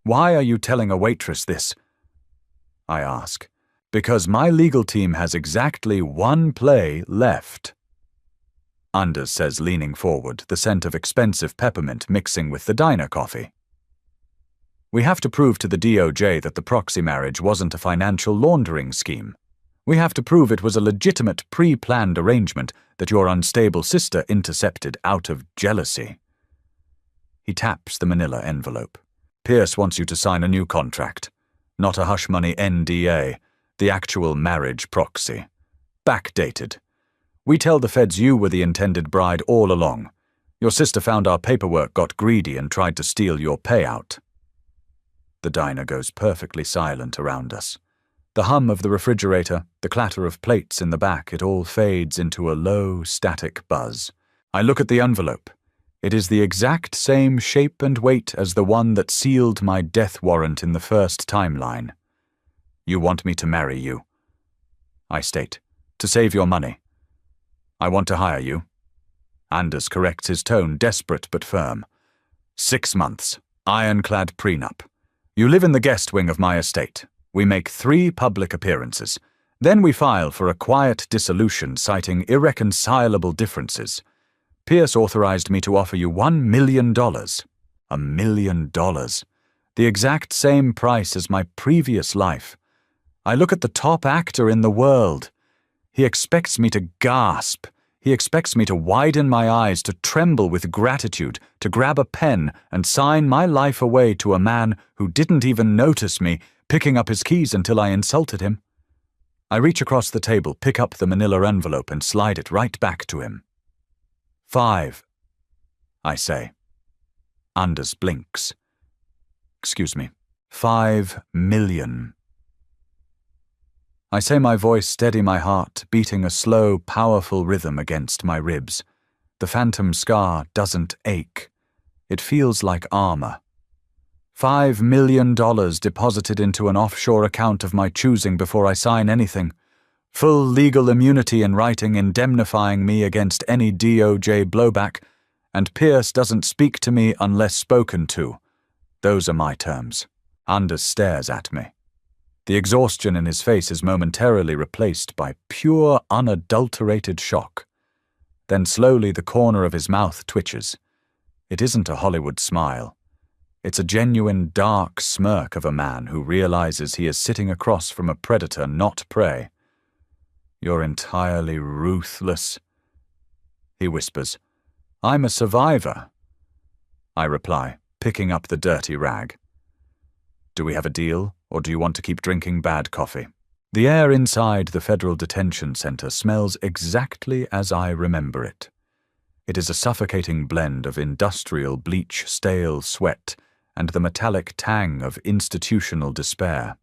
[SPEAKER 1] "Why are you telling a waitress this?" I ask. "Because my legal team has exactly one play left," Anders says, leaning forward, the scent of expensive peppermint mixing with the diner coffee. "We have to prove to the DOJ that the proxy marriage wasn't a financial laundering scheme. We have to prove it was a legitimate, pre-planned arrangement that your unstable sister intercepted out of jealousy." He taps the manila envelope. "Pierce wants you to sign a new contract. Not a hush money NDA, the actual marriage proxy. Backdated. We tell the feds you were the intended bride all along. Your sister found our paperwork, got greedy, and tried to steal your payout." The diner goes perfectly silent around us. The hum of the refrigerator, the clatter of plates in the back, it all fades into a low, static buzz. I look at the envelope. It is the exact same shape and weight as the one that sealed my death warrant in the first timeline. "You want me to marry you," I state, "to save your money. I want to hire you." Anders corrects his tone, desperate but firm. 6 months, ironclad prenup. You live in the guest wing of my estate. We make 3 public appearances. Then we file for a quiet dissolution citing irreconcilable differences. Pierce authorized me to offer you $1 million. $1 million. The exact same price as my previous life. I look at the top actor in the world. He expects me to gasp. He expects me to widen my eyes, to tremble with gratitude, to grab a pen and sign my life away to a man who didn't even notice me, picking up his keys until I insulted him. I reach across the table, pick up the manila envelope and slide it right back to him. 5, I say. Anders blinks. Excuse me. 5 million. I say, my voice steady, my heart beating a slow, powerful rhythm against my ribs. The phantom scar doesn't ache. It feels like armor. $5 million deposited into an offshore account of my choosing before I sign anything. Full legal immunity in writing indemnifying me against any DOJ blowback, and Pierce doesn't speak to me unless spoken to. Those are my terms. Anders stares at me. The exhaustion in his face is momentarily replaced by pure, unadulterated shock. Then slowly the corner of his mouth twitches. It isn't a Hollywood smile. It's a genuine, dark smirk of a man who realizes he is sitting across from a predator, not prey. "You're entirely ruthless," he whispers. "I'm a survivor," I reply, picking up the dirty rag. "Do we have a deal, or do you want to keep drinking bad coffee?" The air inside the federal detention center smells exactly as I remember it. It is a suffocating blend of industrial bleach, stale sweat, and the metallic tang of institutional despair.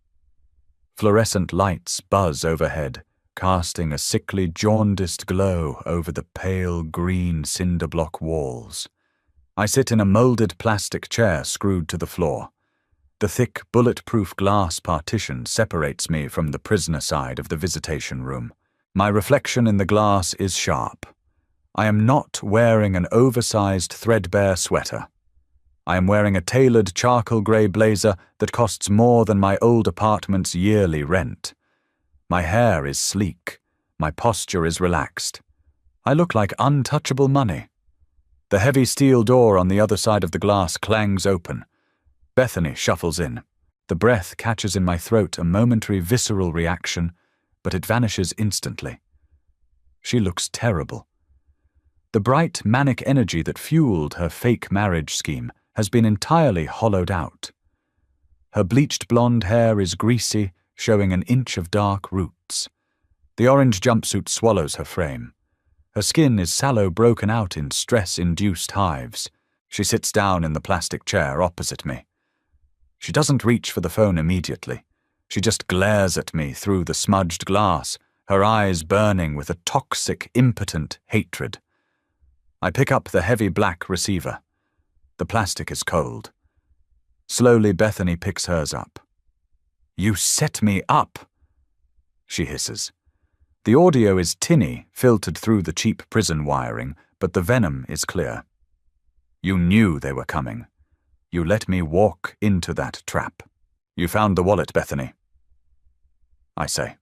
[SPEAKER 1] Fluorescent lights buzz overhead, casting a sickly, jaundiced glow over the pale green cinder block walls. I sit in a molded plastic chair screwed to the floor. The thick, bulletproof glass partition separates me from the prisoner side of the visitation room. My reflection in the glass is sharp. I am not wearing an oversized, threadbare sweater. I am wearing a tailored charcoal grey blazer that costs more than my old apartment's yearly rent. My hair is sleek. My posture is relaxed. I look like untouchable money. The heavy steel door on the other side of the glass clangs open. Bethany shuffles in. The breath catches in my throat, a momentary visceral reaction, but it vanishes instantly. She looks terrible. The bright, manic energy that fueled her fake marriage scheme has been entirely hollowed out. Her bleached blonde hair is greasy, showing an inch of dark roots. The orange jumpsuit swallows her frame. Her skin is sallow, broken out in stress-induced hives. She sits down in the plastic chair opposite me. She doesn't reach for the phone immediately. She just glares at me through the smudged glass, her eyes burning with a toxic, impotent hatred. I pick up the heavy black receiver. The plastic is cold. Slowly, Bethany picks hers up. "You set me up," she hisses. The audio is tinny, filtered through the cheap prison wiring, but the venom is clear. "You knew they were coming. You let me walk into that trap. You found the wallet, Bethany," I say.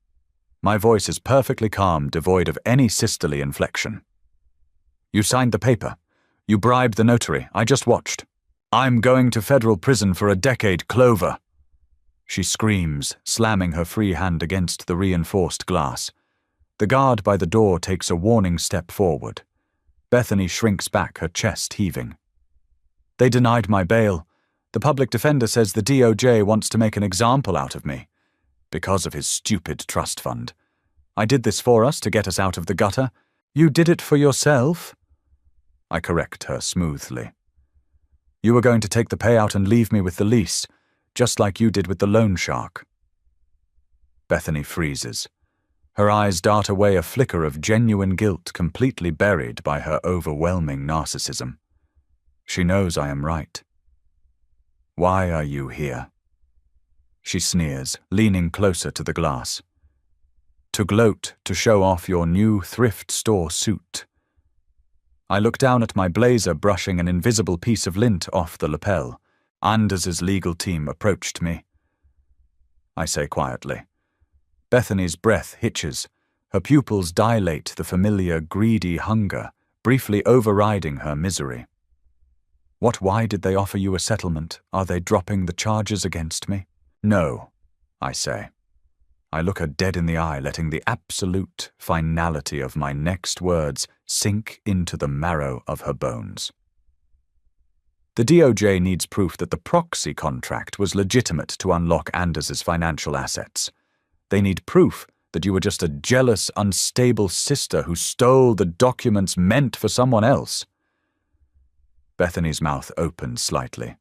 [SPEAKER 1] My voice is perfectly calm, devoid of any sisterly inflection. "You signed the paper. You bribed the notary. I just watched. I'm going to federal prison for a decade, Clover," she screams, slamming her free hand against the reinforced glass. The guard by the door takes a warning step forward. Bethany shrinks back, her chest heaving. "They denied my bail. The public defender says the DOJ wants to make an example out of me. Because of his stupid trust fund. I did this for us to get us out of the gutter. You did it for yourself," I correct her smoothly. "You were going to take the payout and leave me with the lease, just like you did with the loan shark." Bethany freezes. Her eyes dart away, a flicker of genuine guilt completely buried by her overwhelming narcissism. She knows I am right. "Why are you here?" she sneers, leaning closer to the glass. "To gloat, to show off your new thrift store suit." I look down at my blazer, brushing an invisible piece of lint off the lapel. Anders's legal team approached me. I say quietly. Bethany's breath hitches. Her pupils dilate, the familiar greedy hunger, briefly overriding her misery. Why did they offer you a settlement? Are they dropping the charges against me?" "No," I say. I look her dead in the eye, letting the absolute finality of my next words sink into the marrow of her bones. "The DOJ needs proof that the proxy contract was legitimate to unlock Anders's financial assets. They need proof that you were just a jealous, unstable sister who stole the documents meant for someone else." Bethany's mouth opens slightly.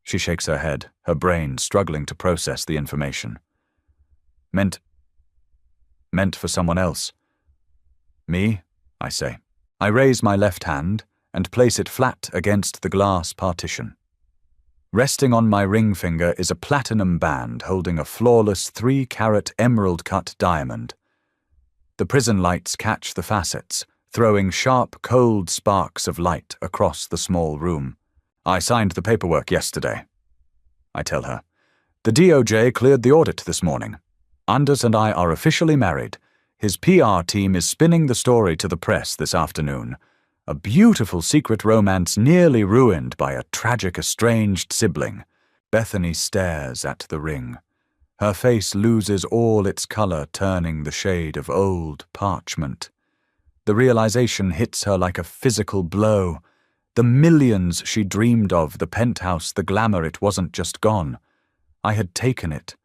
[SPEAKER 1] She shakes her head, her brain struggling to process the information. Meant for someone else. "Me?" I say. I raise my left hand and place it flat against the glass partition. Resting on my ring finger is a platinum band holding a flawless 3-carat emerald-cut diamond. The prison lights catch the facets, throwing sharp, cold sparks of light across the small room. "I signed the paperwork yesterday," I tell her. "The DOJ cleared the audit this morning. Anders and I are officially married. His PR team is spinning the story to the press this afternoon. A beautiful secret romance nearly ruined by a tragic estranged sibling." Bethany stares at the ring. Her face loses all its color, turning the shade of old parchment. The realization hits her like a physical blow. The millions she dreamed of, the penthouse, the glamour, it wasn't just gone. I had taken it.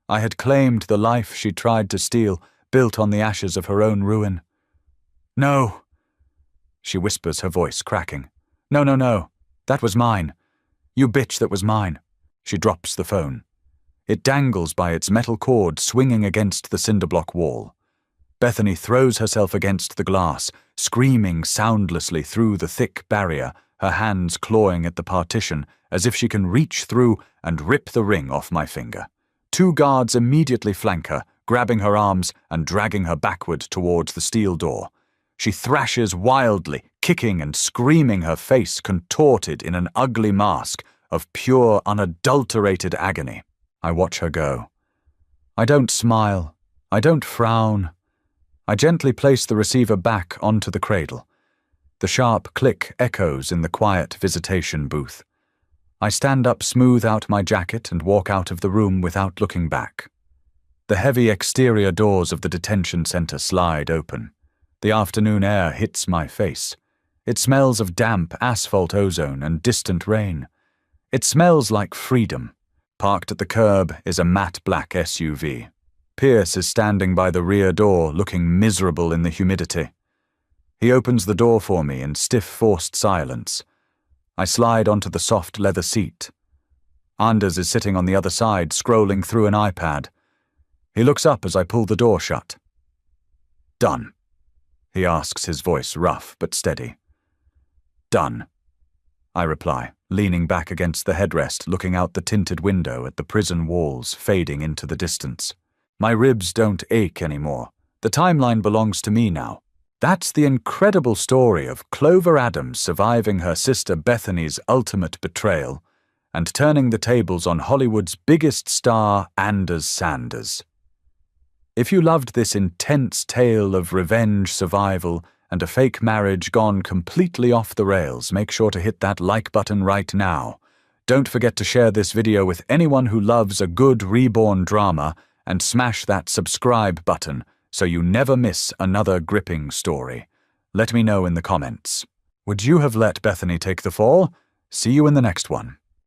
[SPEAKER 1] I had claimed the life she tried to steal, built on the ashes of her own ruin. "No," she whispers, her voice cracking. No. That was mine. You bitch, that was mine." She drops the phone. It dangles by its metal cord, swinging against the cinderblock wall. Bethany throws herself against the glass, screaming soundlessly through the thick barrier, her hands clawing at the partition, as if she can reach through and rip the ring off my finger. 2 guards immediately flank her, grabbing her arms and dragging her backward towards the steel door. She thrashes wildly, kicking and screaming, her face contorted in an ugly mask of pure, unadulterated agony. I watch her go. I don't smile. I don't frown. I gently place the receiver back onto the cradle. The sharp click echoes in the quiet visitation booth. I stand up, smooth out my jacket, and walk out of the room without looking back. The heavy exterior doors of the detention center slide open. The afternoon air hits my face. It smells of damp asphalt ozone and distant rain. It smells like freedom. Parked at the curb is a matte black SUV. Pierce is standing by the rear door, looking miserable in the humidity. He opens the door for me in stiff, forced silence. I slide onto the soft leather seat. Anders is sitting on the other side, scrolling through an iPad. He looks up as I pull the door shut. "Done?" he asks, his voice rough but steady. "Done," I reply, leaning back against the headrest, looking out the tinted window at the prison walls fading into the distance. My ribs don't ache anymore. The timeline belongs to me now. That's the incredible story of Clover Adams surviving her sister Bethany's ultimate betrayal and turning the tables on Hollywood's biggest star, Anders Sanders. If you loved this intense tale of revenge, survival, and a fake marriage gone completely off the rails, make sure to hit that like button right now. Don't forget to share this video with anyone who loves a good Reborn drama, and smash that subscribe button so you never miss another gripping story. Let me know in the comments. Would you have let Bethany take the fall? See you in the next one.